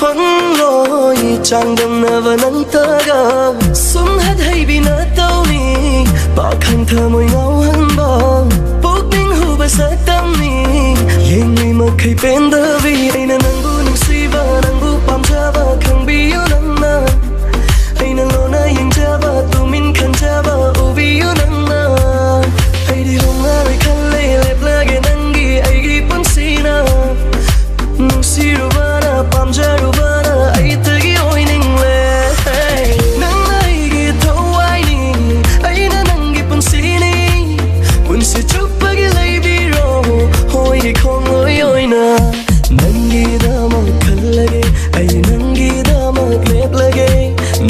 phấn lối chẳng đừng nở và nắng tơ gờ xuống hết hay bị nỡ tao nì bỏ khăn thơ môi ngáo hơn bờ bốc nín hù bà sẽ tâm nì yên người mà khi bên đỡ vì ai nè nắng bu nắng suy vợ nắng bu bám cha vợ khăn bi yêu nắng nở ai nè lo na yên cha vợ tu min khăn cha vợ u vi yêu nắng nở ai đi hông ai khăn lê lẹp lê ghé nắng ghi ai ghi bắn xì nở nung si ru vana pam ja ru vana ai te gi oi ning le nang ai gi thâu ai ni ai na nang gi pun si ni pun si chup pa gi lei bi ro hoi gi khong oi oi na nang gi da ma khal lage ai nang gi da ma lep lage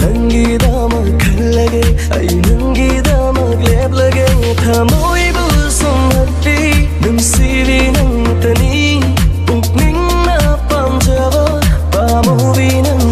nang gi da ma khal lage ai nang gi da ma lep lage tha moi bu sum hat bi nung si vi nang ta ni moving and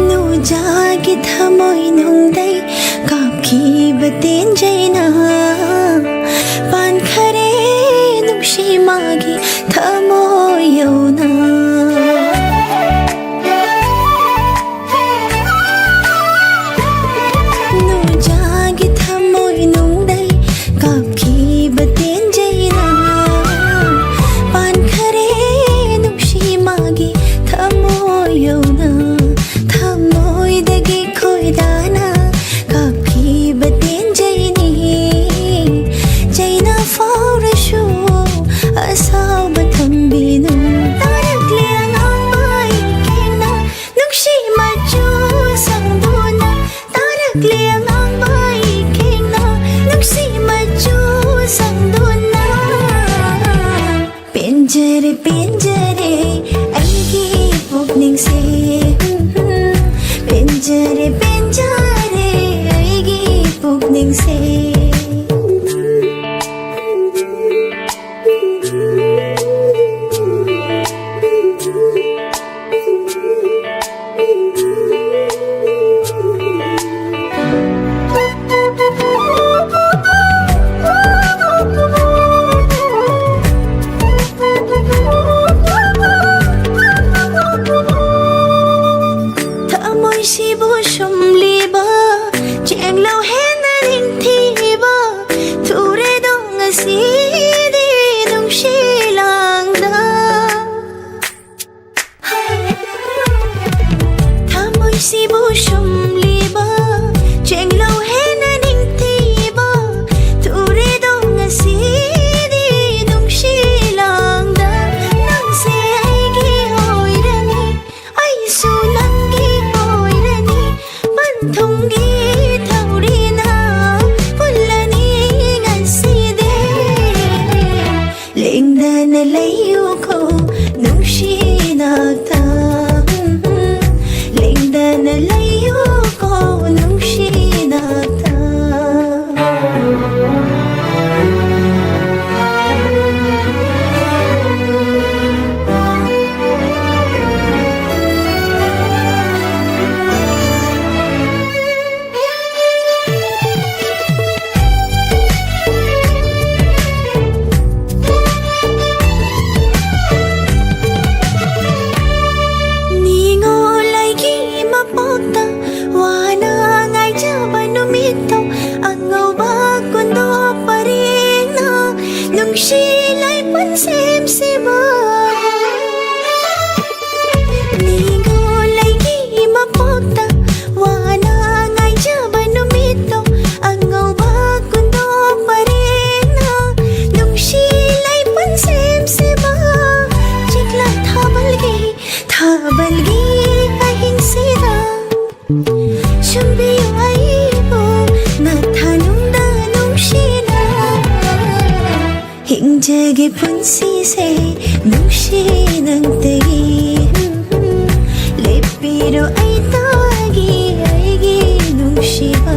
ꯅꯨꯡꯖꯥꯒꯤ ꯊꯃꯣꯏ ꯅꯨꯡꯗꯩ ꯀꯥꯞꯈꯤꯕ ꯇꯦꯟꯖꯩꯅ ꯄꯥꯟꯈꯔꯦ ꯅꯨꯡꯁꯤ ꯃꯥꯒꯤ ꯊꯃꯣꯏ ꯌꯧꯅ ꯅꯨꯡꯖꯥꯒꯤ ꯊꯃꯣꯏ ꯅꯨꯡꯗꯩ ꯀꯥꯞꯈꯤꯕ ꯇꯦꯟꯖꯩꯅ ꯄꯥꯟꯈꯔꯦ ꯅꯨꯡꯁꯤ ꯃꯥꯒꯤ ꯊꯃꯣꯏ ꯌꯧꯅ ꯊꯃꯣꯏꯗꯒꯤ ꯈꯣꯏꯗꯥꯅ ꯀꯥꯞꯈꯤꯕ ꯇꯦꯟꯖꯩꯅꯤ ꯆꯩꯅ ꯐꯥꯎꯔꯁꯨ ꯑꯁꯥꯎꯕ ꯊꯝꯕꯤꯅꯨ ꯇꯥꯔꯛꯂꯦ ꯑꯉꯥꯡꯕ ꯏꯀꯦꯡꯅ ꯅꯨꯡꯁꯤ ꯃꯆꯨ ꯁꯪꯗꯨꯅ ꯇꯥꯔꯛꯂꯦ ꯑꯉꯥꯡꯕ ꯏꯀꯦꯡꯅ ꯅꯨꯡꯁꯤ ꯃꯆꯨ ꯁꯪꯗꯨꯅ ꯄꯦꯟꯖꯔꯦ ꯄꯦꯟꯖꯔꯦ ꯑꯩꯒꯤ ꯄꯨꯛꯅꯤꯡꯁꯦ ꯄꯦꯟꯖꯔꯦ ꯄꯦꯟꯖꯔꯦ ꯑꯩꯒꯤ ꯄꯨꯛꯅꯤꯡꯁꯦ ꯊꯃꯣꯏꯁꯤꯕꯨ ꯁꯨꯝꯂꯤꯕ ꯆꯦꯡꯂꯧ ꯍꯦꯟꯅ ꯅꯤꯡꯊꯤꯕ ꯊꯨꯔꯦꯗꯣ ꯉꯁꯤꯗꯤ ꯅꯨꯡꯁꯤ ꯂꯥꯡꯗ ꯊꯃꯣꯏꯁꯤꯕꯨ ꯁꯨꯝꯂꯤꯕ ꯆꯦꯡꯂꯧ ꯍꯦꯟꯅ ꯅꯤꯡꯊꯤꯕ ꯊꯨꯔꯦꯗꯣ ꯉꯁꯤꯗꯤ ꯅꯨꯡꯁꯤ ꯂꯥꯡꯗ ꯅꯪꯁꯦ ꯑꯩꯒꯤ ꯑꯣꯏꯔꯅꯤ ꯑꯩꯁꯨ ꯅꯪꯒꯤ ꯑꯣꯏꯔꯅꯤ ꯄꯟꯊꯨꯡꯒꯤ ꯊꯧꯔꯤꯅ ꯄꯨꯜꯂꯅꯤ ꯉꯁꯤꯗꯤ ꯂꯦꯡꯗꯅ ꯂꯩꯌꯨꯀꯣ ꯅꯨꯡꯁꯤ ꯅꯥꯛꯇ ꯂꯦꯡꯗꯅ ꯂꯩꯌꯨꯀꯣ ꯅꯨꯡꯁꯤ ꯅꯥꯛꯇ ꯅꯤꯡꯉꯣꯜ ꯑꯩꯒꯤ ꯃꯄꯣꯛꯇ ꯋꯥꯅ ꯉꯥꯏꯖꯕ ꯅꯨꯃꯤꯠꯇꯣ ꯑꯉꯧꯕ ꯀꯨꯟꯗꯣ ꯄꯔꯦꯡꯅ ꯅꯨꯡꯁꯤ ꯂꯩꯄꯨꯟ ꯁꯦꯝꯁꯤꯕ ꯅꯤꯡꯉꯣꯜ ꯑꯩꯒꯤ ꯃꯄꯣꯛꯇ ꯋꯥꯅ ꯉꯥꯏꯖꯕ ꯅꯨꯃꯤꯠꯇꯣ ꯑꯉꯧꯕ ꯀꯨꯟꯗꯣ ꯄꯔꯦꯡꯅ ꯅꯨꯡꯁꯤ ꯂꯩꯄꯨꯟ ꯁꯦꯝꯁꯤꯕ ꯆꯤꯛꯂꯛ ꯊꯥꯕꯜꯒꯤ ꯑꯍꯤꯡꯁꯤꯗ ꯁꯨꯝꯕꯤꯌꯨ ꯑꯩꯕꯨ ꯅꯊꯥꯅꯨꯡꯗ ꯅꯨꯡꯁꯤꯅ ꯍꯤꯡꯖꯒꯦ ꯄꯨꯟꯁꯤꯁꯦ ꯅꯨꯡꯁꯤ ꯅꯪꯇꯒꯤ ꯂꯦꯞꯄꯤꯔꯣ ꯑꯩꯇꯥꯒꯤ ꯑꯩꯒꯤ ꯅꯨꯡꯁꯤꯕ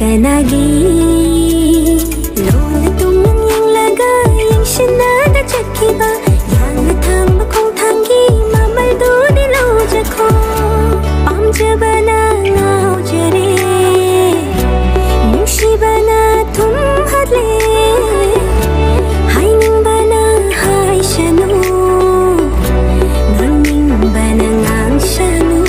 kanagi lona tungang yang laga yang shinada chakhiba yang thang bakong thangi mamal do dilo jakho pamjabana ngao jare nushibana thum hadle haining bana hai shanu nangning bana ngang shanu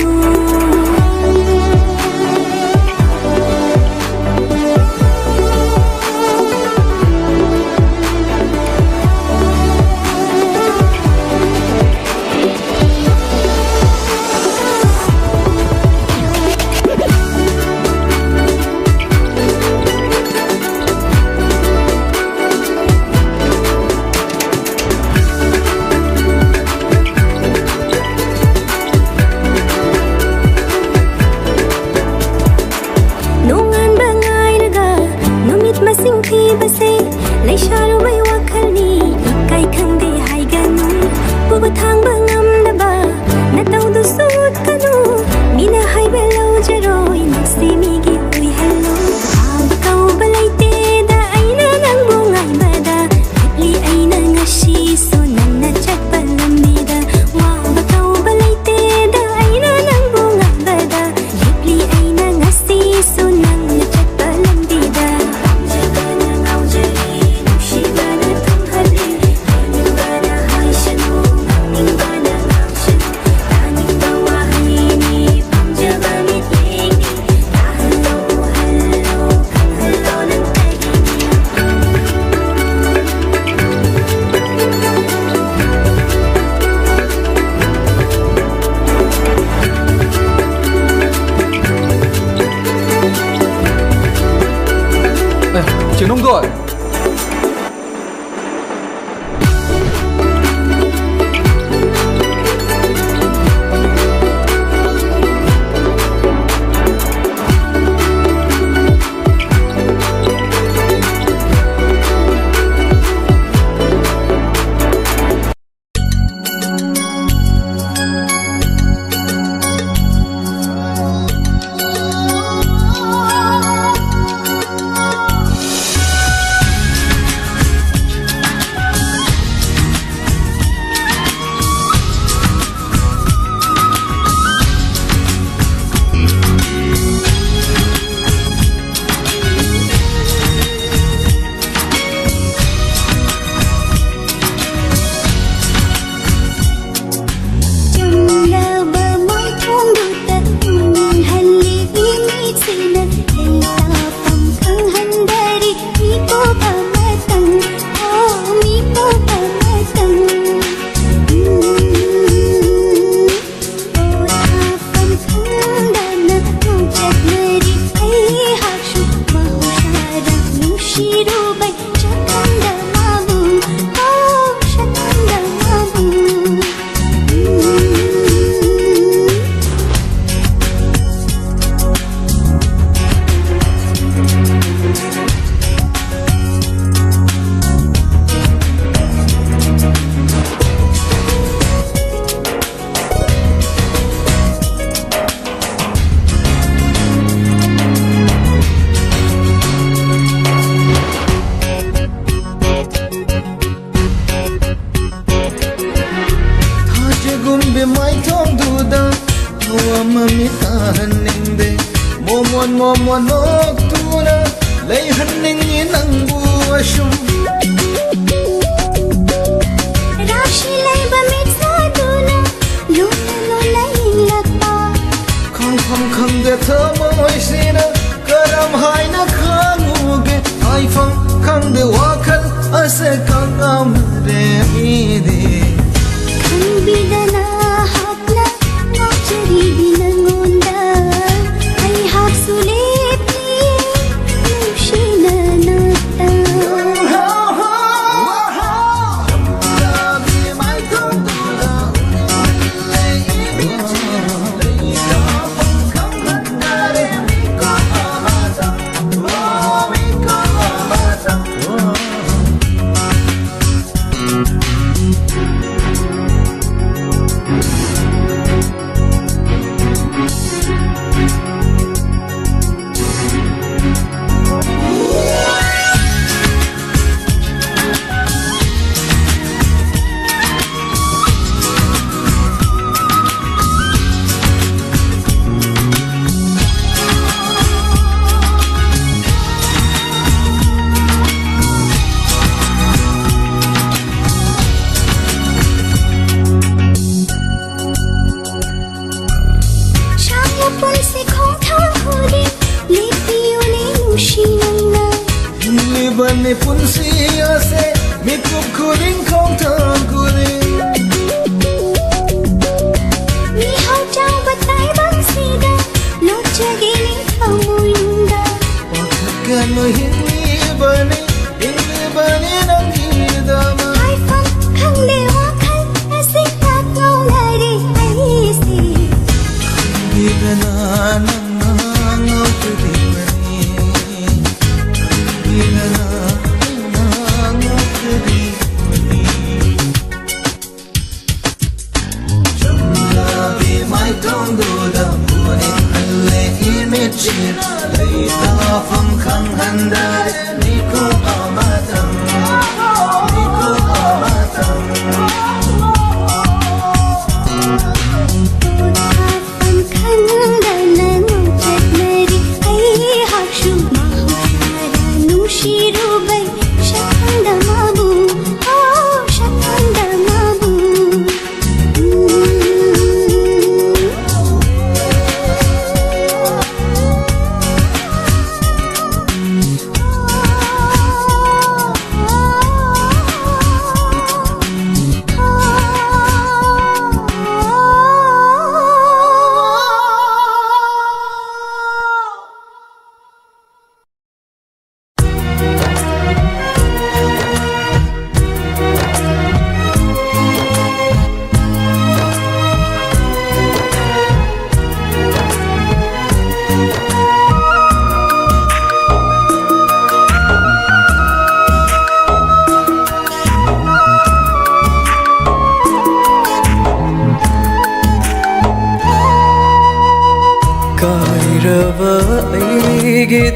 Trưởng nông gọi. bani punsi ase mikup kuring khong thang kuring mi hau chang batai bang sida lo chagi ni amunda kano hinni bani nang hidama ai fam khang le wa khan ase tak ngau lai ri ai si Gibana nang ngau kudimani Gibana nang ngau kudimani Jamla bi mai tong do da puni halle imechina leita fam khang handa niko amatam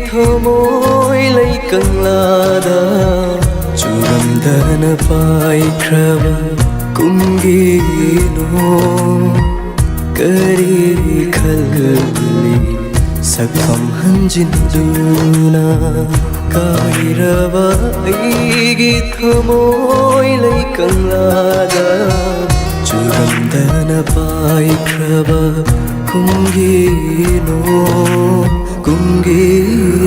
Thomoi lay kang lada churamdana pai kraba kumgi no kari khalli sakam hanjin duna kairaba igi thomoi lay kang lada churamdana pai kraba kumgi no Kungino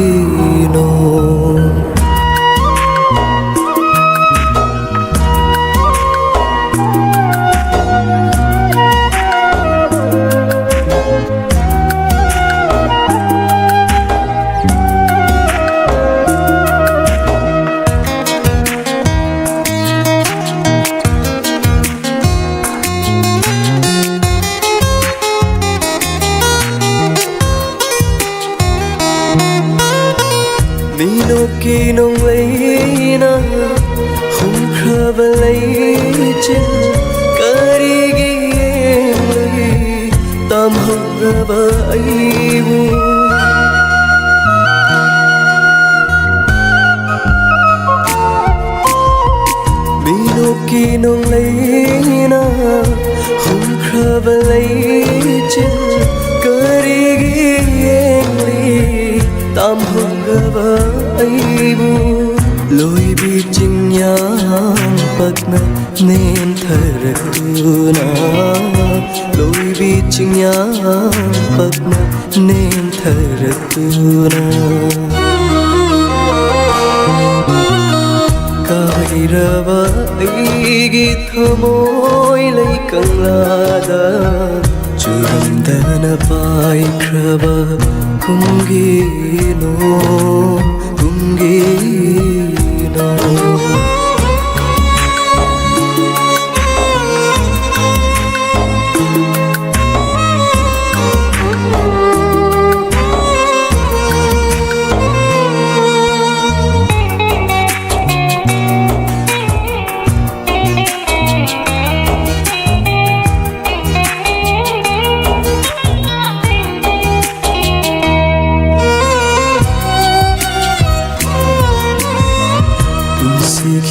Kinong lấy na không khờ lấy chân kari ghi lấy tam hằng ba ai bu mino kinong lấy na không khờ lấy chân kari ghi lấy tam hằng ba lối bi chinh nhang patna nên tharuna lối bi chinh nhang patna nên tharuna kairava igi thomoi lay kang lada churamdana pai kraba kungino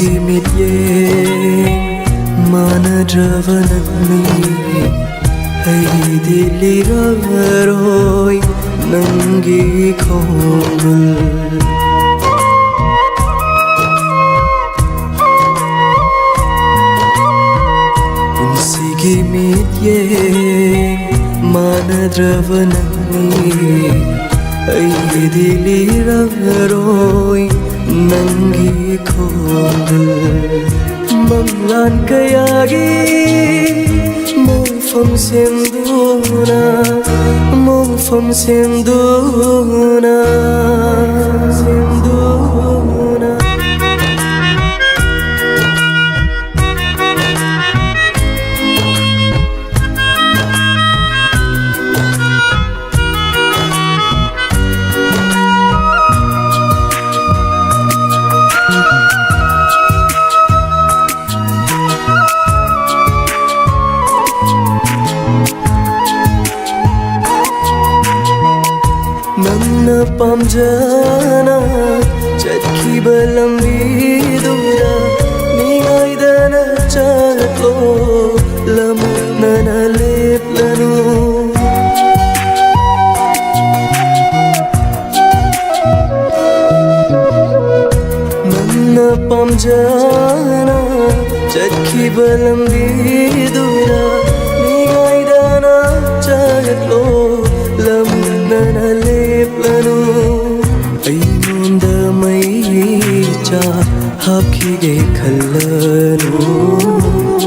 Kimit ye mana dravanami hay dili roi nangi khol unsi kimit ye mana dravanami hay dili roi nangi खोल Manglan kayagi mong phong senduna mong phong senduna senduna Pamjana chakhiba lambidura ningaidana chatlo lamnana leplanu Nanna pamjana chakhiba lambidura ningaidana chatlo lamnana leplanu Aingonda mai cha hapkhige khallanu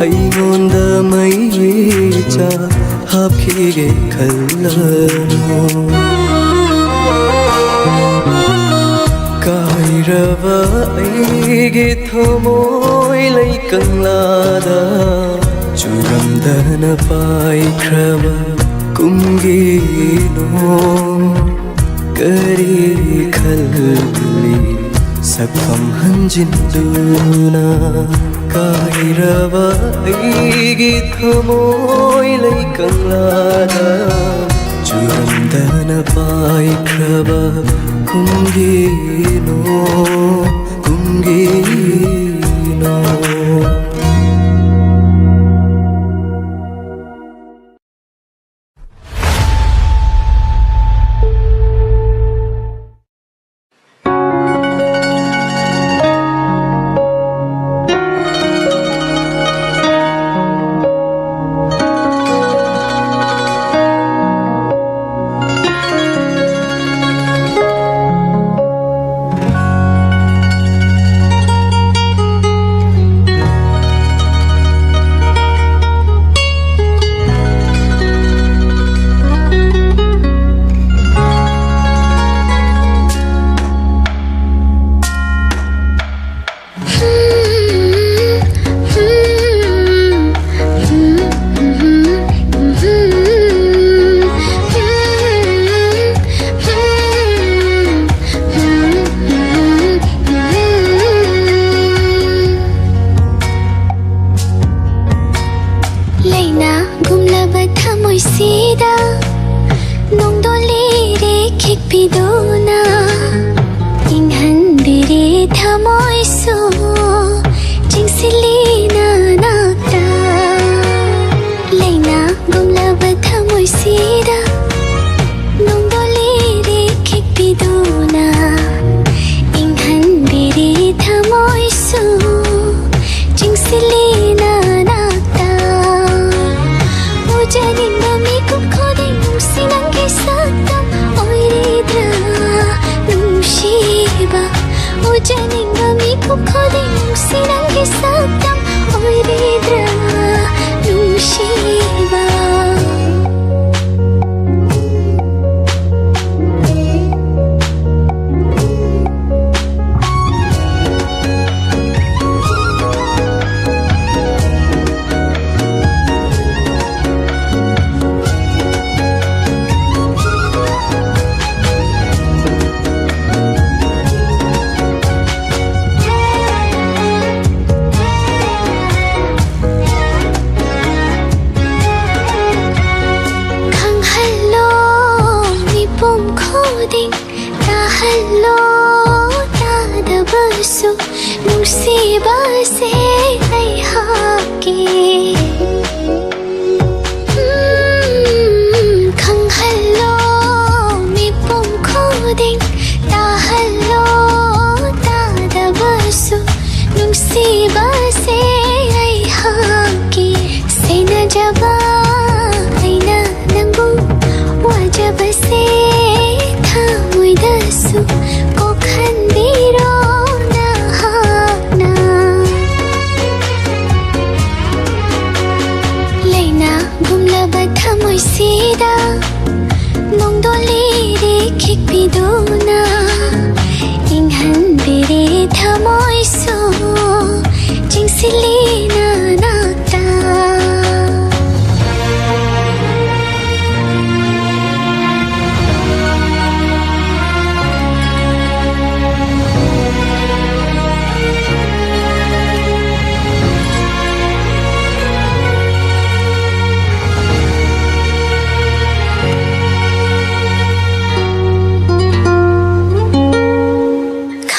Aingonda mai cha hapkhige khallanu Kairava aige thamoi lai kanglada Churamdana paikrava kumgino Kari khalli sakam hanjinduna Kairava aigi thamoi lai kanglada Churamdana paikrava kumgino kumgino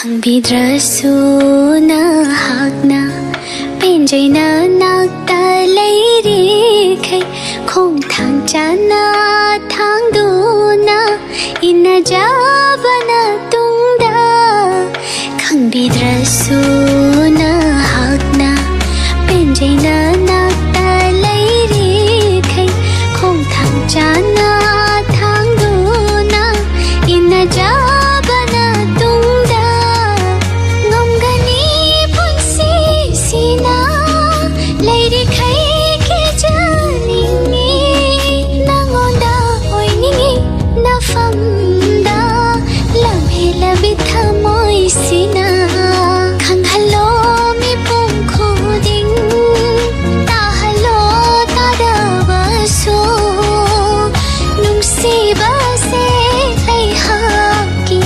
ꯈꯪꯕꯤꯗ꯭ꯔꯁꯨ ꯅꯍꯥꯛꯅ ꯄꯦꯟꯖꯩꯅ ꯅꯥꯛꯇ ꯂꯩꯔꯤꯈꯩ ꯈꯣꯡꯊꯥꯡ ꯆꯥꯅ ꯊꯥꯡꯗꯨꯅ ꯏꯟꯅꯖꯕꯅ ꯇꯨꯡꯗ ꯈꯪꯕꯤꯗ꯭ꯔꯁꯨ ꯅꯍꯥꯛꯅ ꯄꯦꯟꯖꯩꯅ ꯅꯥꯛꯇ ꯂꯩꯔꯤꯈꯩ ꯈꯣꯡꯊꯥꯡ ꯆꯥꯅ ꯊꯥꯡꯗꯨꯅ ꯏꯟꯅꯖꯕꯅ ꯇꯨꯡꯗ ꯉꯝꯒꯅꯤ ꯄꯨꯟꯁꯤꯁꯤꯅ ꯂꯩꯔꯤꯈꯩ ꯀꯤꯖꯅꯤꯡꯉꯤ ꯅꯉꯣꯟꯗ ꯑꯣꯏꯅꯤꯡꯉꯤ ꯅꯐꯝꯗ ꯂꯝꯍꯦꯜꯂꯕꯤ ꯊꯃꯣꯏꯁꯤꯅ ꯈꯪꯍꯜꯂꯣ ꯃꯤꯄꯨꯝ ꯈꯨꯗꯤꯡ ꯇꯥꯍꯜꯂꯣ ꯇꯥꯗꯕꯁꯨ ꯅꯨꯡꯁꯤꯕꯁꯦ ꯑꯩꯍꯥꯛꯀꯤ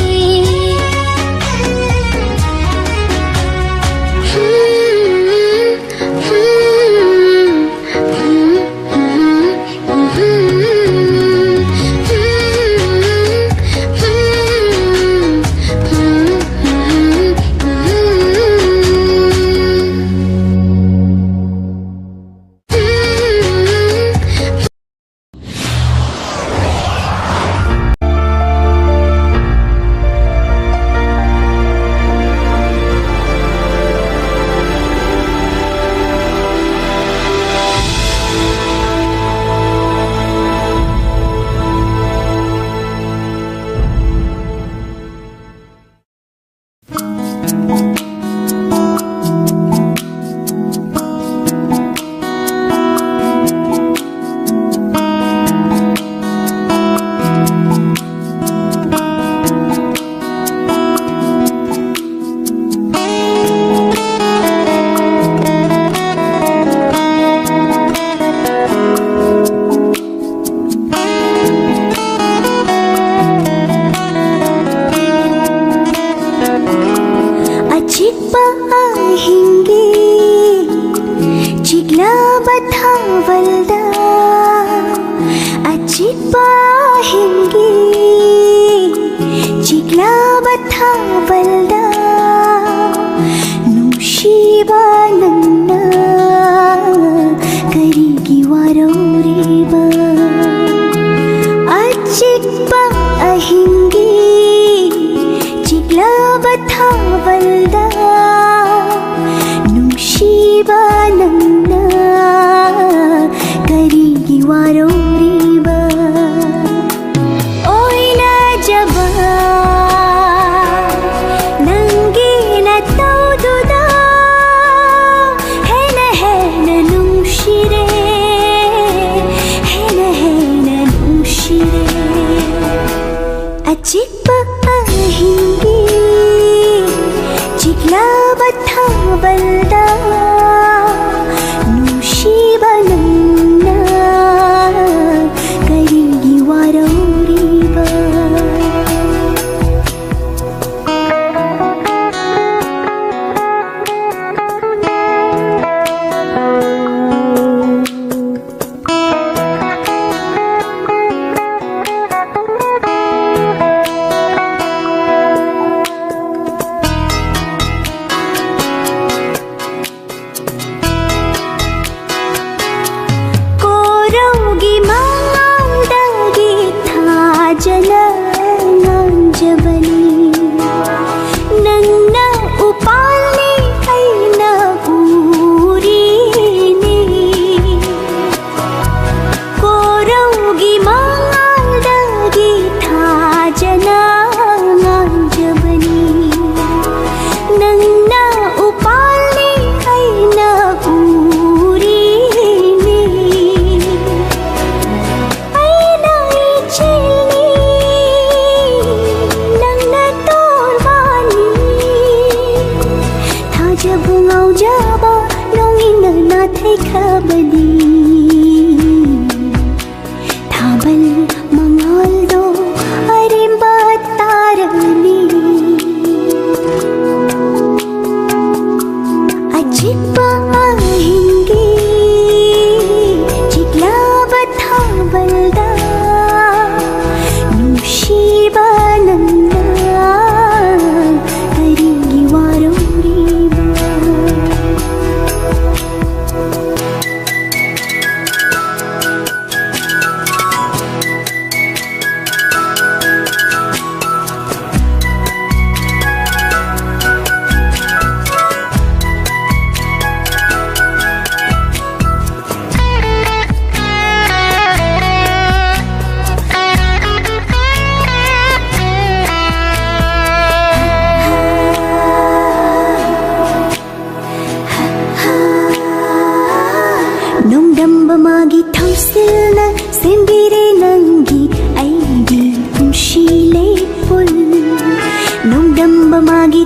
अचिक्पा हिंगी चिग्ला बथावल्दा अचिक्पा हिंगी चिग्ला बथावल्दा नुशीबा नन्ना करिगी वारोरेबा अचिक्पा हिंगी चिग्ला बथावल्दा नुशीबा नन्ना करिगी वारोरेबा ओइना जबा नंगी न तौदुदा हेन नुशिरे हेन नुशिरे अचिक्पा हिंगी चिग्ला बथावल्दा नुशीबा नन्ना करिगी वारोरेबा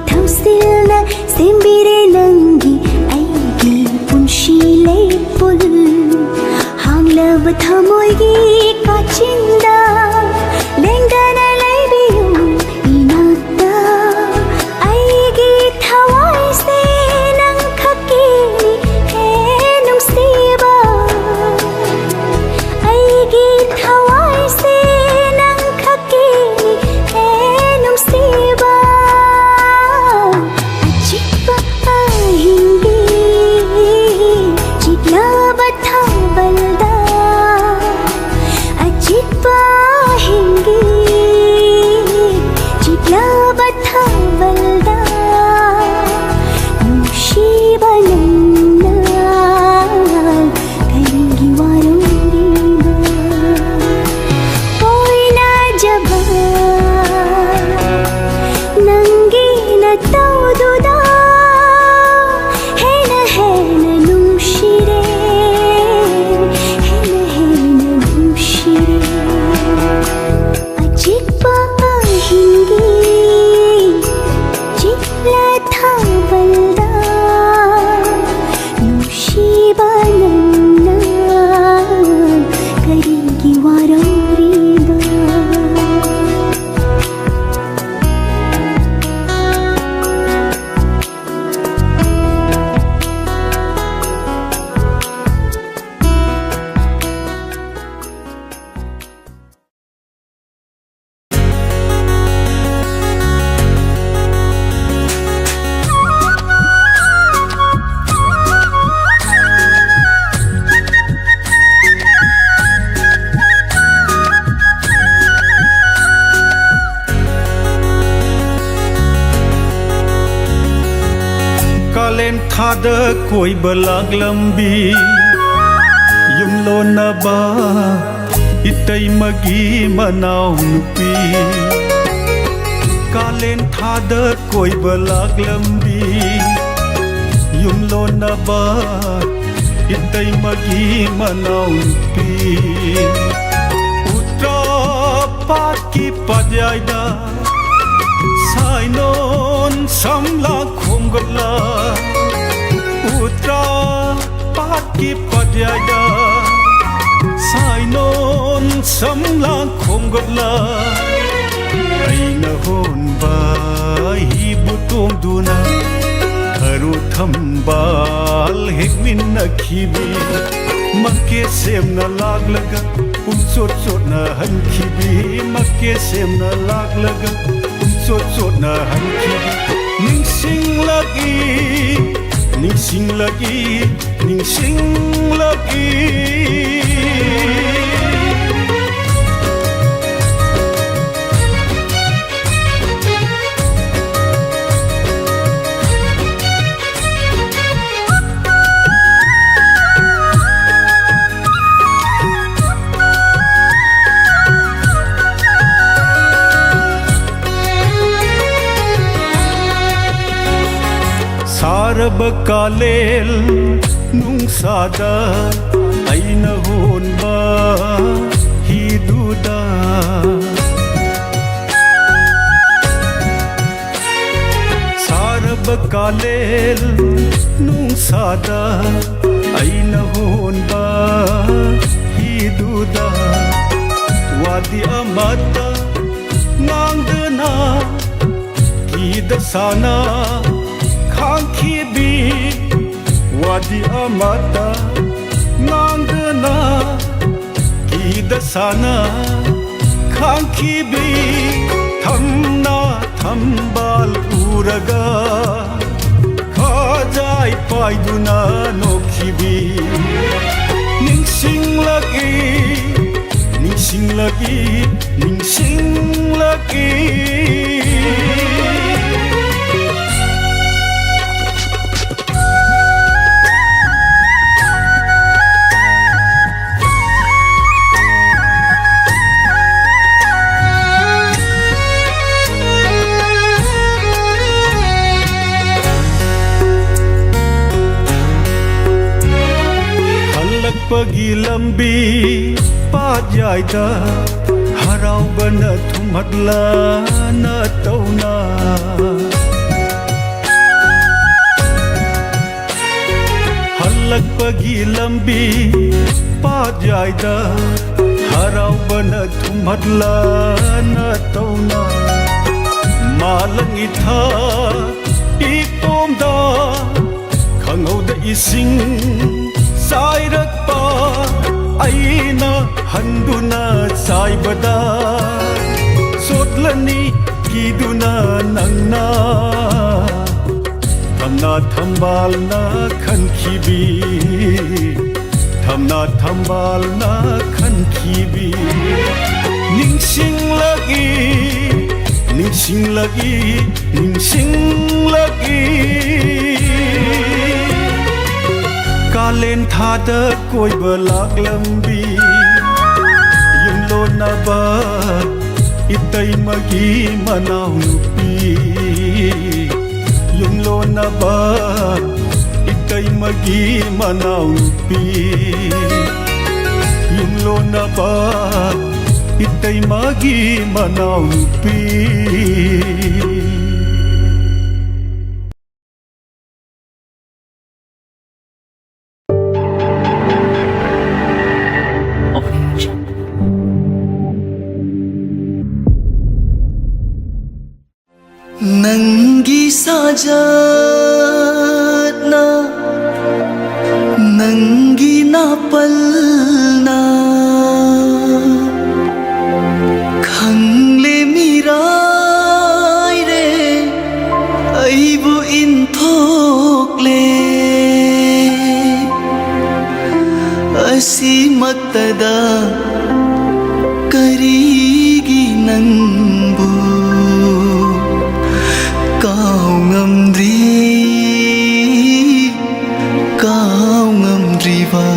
ꯊꯧꯁꯤꯜꯅ ꯁꯦꯝꯕꯤꯔꯦ ꯅꯪꯒꯤ ꯑꯩꯒꯤ ꯄꯨꯟꯁꯤ ꯂꯩꯄꯨꯜ ꯍꯥꯡꯂꯕ ꯊꯃꯣꯏꯒꯤ ꯀꯥꯆꯤꯟꯗ ꯂꯦꯡꯗꯅ ꯂꯩꯕꯤꯌꯨ 이나ꯛꯇ ꯑꯩꯒꯤ ꯊꯋꯥꯏꯁꯦ ꯅꯪ ꯈꯛꯀꯤꯅꯤ ꯍꯦ ꯅꯨꯡꯁꯤꯕ ꯑꯩꯒꯤ ꯊꯋꯥꯏꯁꯦ ꯅꯪ ꯈꯛꯀꯤꯅꯤ ꯍꯦ ꯅꯨꯡꯁꯤꯕ ꯑꯆꯤꯛꯄ ꯑꯍꯤꯡꯒꯤ ꯆꯤꯛꯂꯕ ꯊꯥꯕꯜꯗ ꯑꯆꯤꯛꯄ ꯑꯍꯤꯡꯒꯤ ꯆꯤꯛꯂꯕ ꯊꯥꯕꯜꯗ ꯅꯨꯡꯁꯤꯕ ꯅꯪꯅ ꯀꯔꯤꯒꯤ ꯋꯥꯔꯧꯔꯤꯕ ꯑꯣꯏꯅꯖꯕ ꯅꯪꯒꯤ ꯅꯇꯧꯗꯨꯗ ꯍꯦꯟꯅ ꯍꯦꯟꯅ ꯅꯨꯡꯁꯤꯔꯦ ꯍꯦꯟꯅ ꯍꯦꯟꯅ ꯅꯨꯡꯁꯤꯔꯦ ꯑꯆꯤꯛꯄ ꯑꯍꯤꯡꯒꯤ ꯆꯤꯛꯂ ꯊꯥꯕꯜꯗ ꯅꯨꯡꯁꯤꯕ ꯅꯪꯅ ꯀꯔꯤꯒꯤ ꯋꯥꯔꯧꯔꯤꯕ कालेन थाद कोइब लागलम्बी युमलोनबा इतैमगी मनाउ नुपी कालेन थाद कोइब लागलम्बी युमलोनबा इतैमगी मनाउ नुपी उत्तरा पाकी पद्यायदा साइनोन समला खोंगला उत्तरा पाकी पद्यायदा साइनोन समला खोंगला अइना होनबा हिबुतोंदुना हरु थंबाल हेकमिन्ना खिबी मक्के सेमना लागलगा पुंसोट सोटना हनखिबी मक्के सेमना लागलगा पुंसोट सोटना हनखिबी निंसिंglagi निंसिंglagi निंसिंglagi सारब कालेल नुंसादा अइना होनबा हिदुदा सारब कालेल नुंसादा अइना होनबा हिदुदा वादी अमता नांगदना कीदसाना खांखिबी वादी अमता नांगना कीदसाना खांखिबी थमना थंबाल उरगा खाजाय पायदुना नोखिबी निंसिंglagi निंसिंglagi निंसिंglagi पगी लंबी पाद्यायदा हराउबना थुमदला न तौना lambi padyayda haraubana thumhatlana tauna malang itha itomda khangauda ising sairakpa aina handuna saibada sotlani kiduna nangna thamna thambal na khankhibi thamna thambal na khankhibi ningsing lagi ningsing lagi ningsing lagi kalen thada koiba lak lambi yumlo na ba itay magi manaw nupi yumlo na ba itay magi manaw nupi yumlo na ba itay magi manaw nupi Nanggi sajatna Nanggi napalna Khangle mirai re Aibu inthokle Asi maktada Karigi nangbu Kau ngamdri ba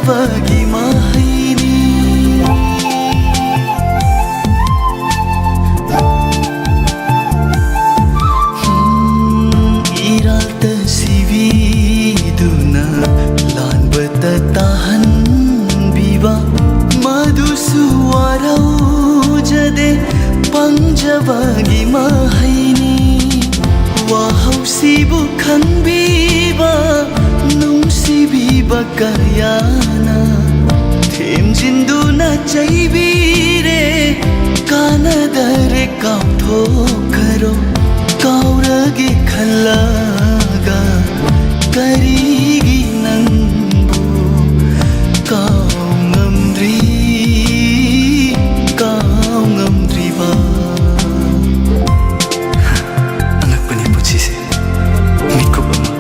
Bagi mahini Irata sividuna lan betatahan biba madu suarau jade pangjabagi mahini wahau sibukan biba nung sibiba kayana Themjinduna chaibire kanadare kauthokaro kauragi khalaga karigi nangbu kau ngamdri ba anak peniput sisi mikop ama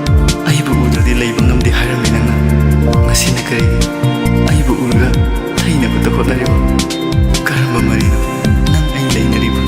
aibu udradi laibang ngamdi harami nangna ngasi na karigi aibu urga ay nabutakot na riba karamba marino nang ay lay na riba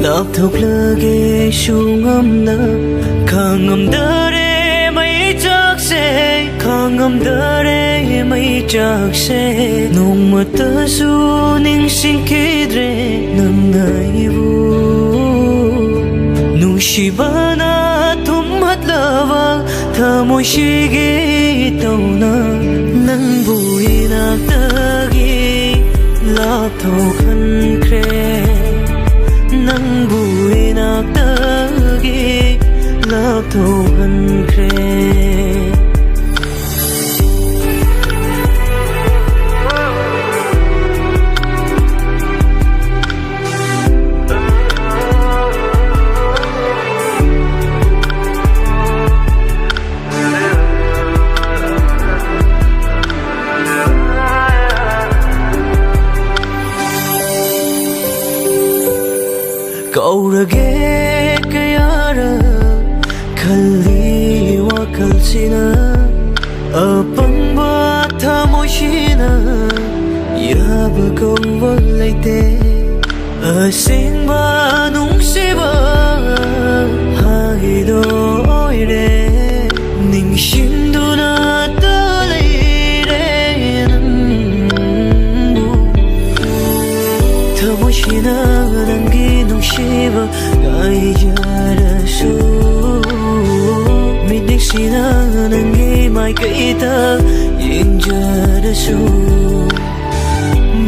ꯂꯥꯞꯊꯣꯛꯂꯒꯦ ꯁꯨꯉꯝꯅ ꯈꯥꯡꯉꯝꯗꯔꯦ ꯃꯩ ꯆꯥꯛꯁꯦ ꯈꯥꯡꯉꯝꯗꯔꯦ ꯃꯩ ꯆꯥꯛꯁꯦ ꯅꯣꯡꯃꯇꯁꯨ ꯅꯤꯡꯁꯤꯡꯈꯤꯗ꯭ꯔꯦ ꯅꯪꯅ ꯑꯩꯕꯨ ꯅꯨꯡꯁꯤꯕꯅ ꯊꯨꯝꯍꯠꯂꯕ ꯊꯃꯣꯏꯁꯤꯒꯤ ꯇꯧꯅ ꯅꯪꯕꯨ 이나ꯛꯇꯒꯤ lapthokhankhre nangbu 이나ꯛꯇꯒꯤ lapthokhankhre kaurage kayara khalli wakalsina apangba thamoishina yaba kongwa laite asingba nungsiba haido oire ningsinduna taleire nanbu thamoishina nangi nungsiba kaijarasu midiksina nangi maikaita yengjarasu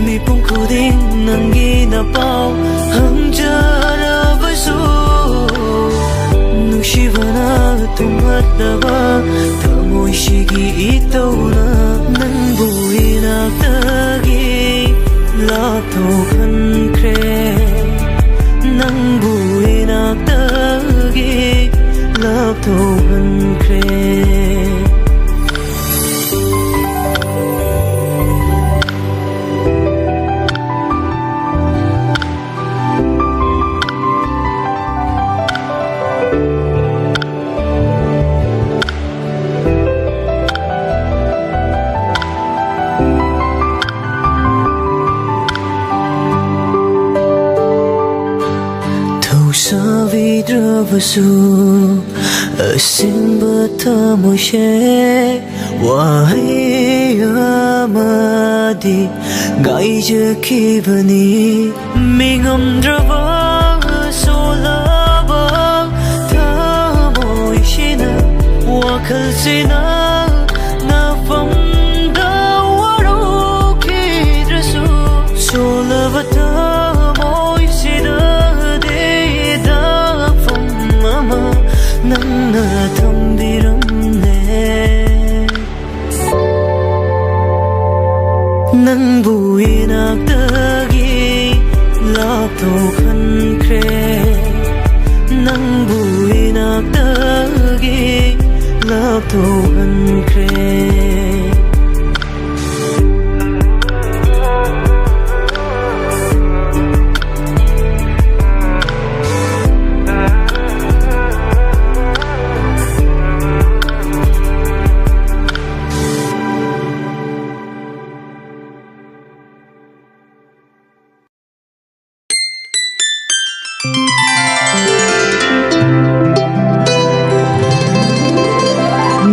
mipung khuding nangi napau hangjarabasu nungshibana tumhatdaba thamoishigi itauna nangbu 이나ꯛꯇꯒꯤ lapthokhankhre nangbu 이나ꯛꯇꯒꯤ lapthokhankhre Savidravasu asimba thamoishe wahai amadi gaijakibani mingamdrava solaba thamoishina wakhalsina nafamda warukidrasu solaba thamoishina nangna thambiramne nangbu 이나ꯛꯇꯒꯤ lapthokhankhre nangbu 이나ꯛꯇꯒ이 lapthokhankhre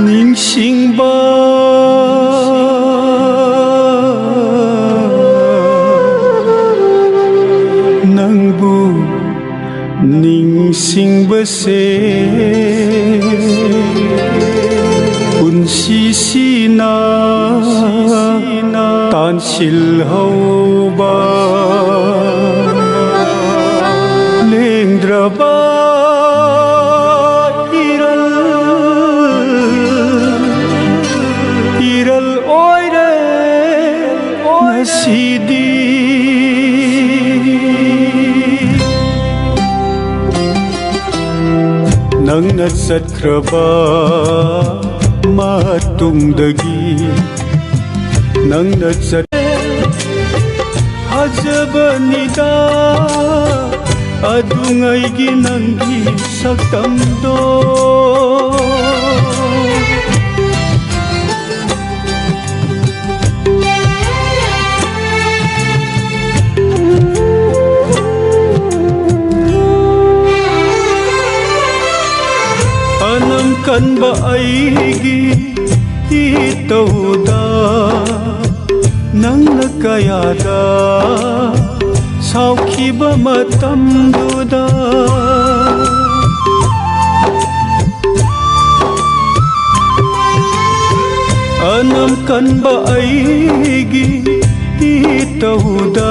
ningsingba nangbu ningsingbase punsisina tansilhauba lengdraba nangna satkraba matungdagi nangna sat hajabanida adungaigi nangi saktamdo kanba aigi itauda nangna kayada saukhiba matamduda anam kanba aigi itauda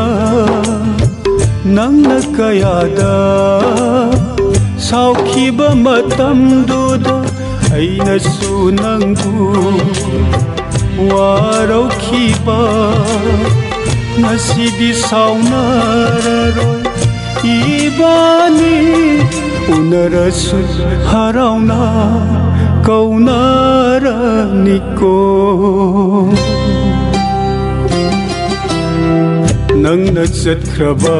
nangna kayada saukhiba matamduda ainasu nangbu waraukiba ngasidi saunararoi ibani unarasu harauna kaunaraniko nangna chatkraba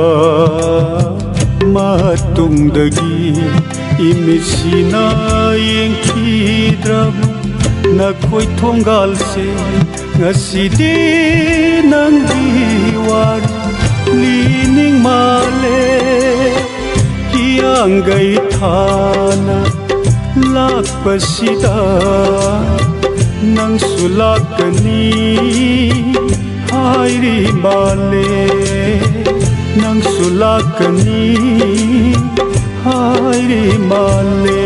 matungdagi imisina yengkidraba nakhoi thongalse ngasidi nanggi wari lining male hianggai thana lakpasida nang sulakani hairi male nang sulakani hairi male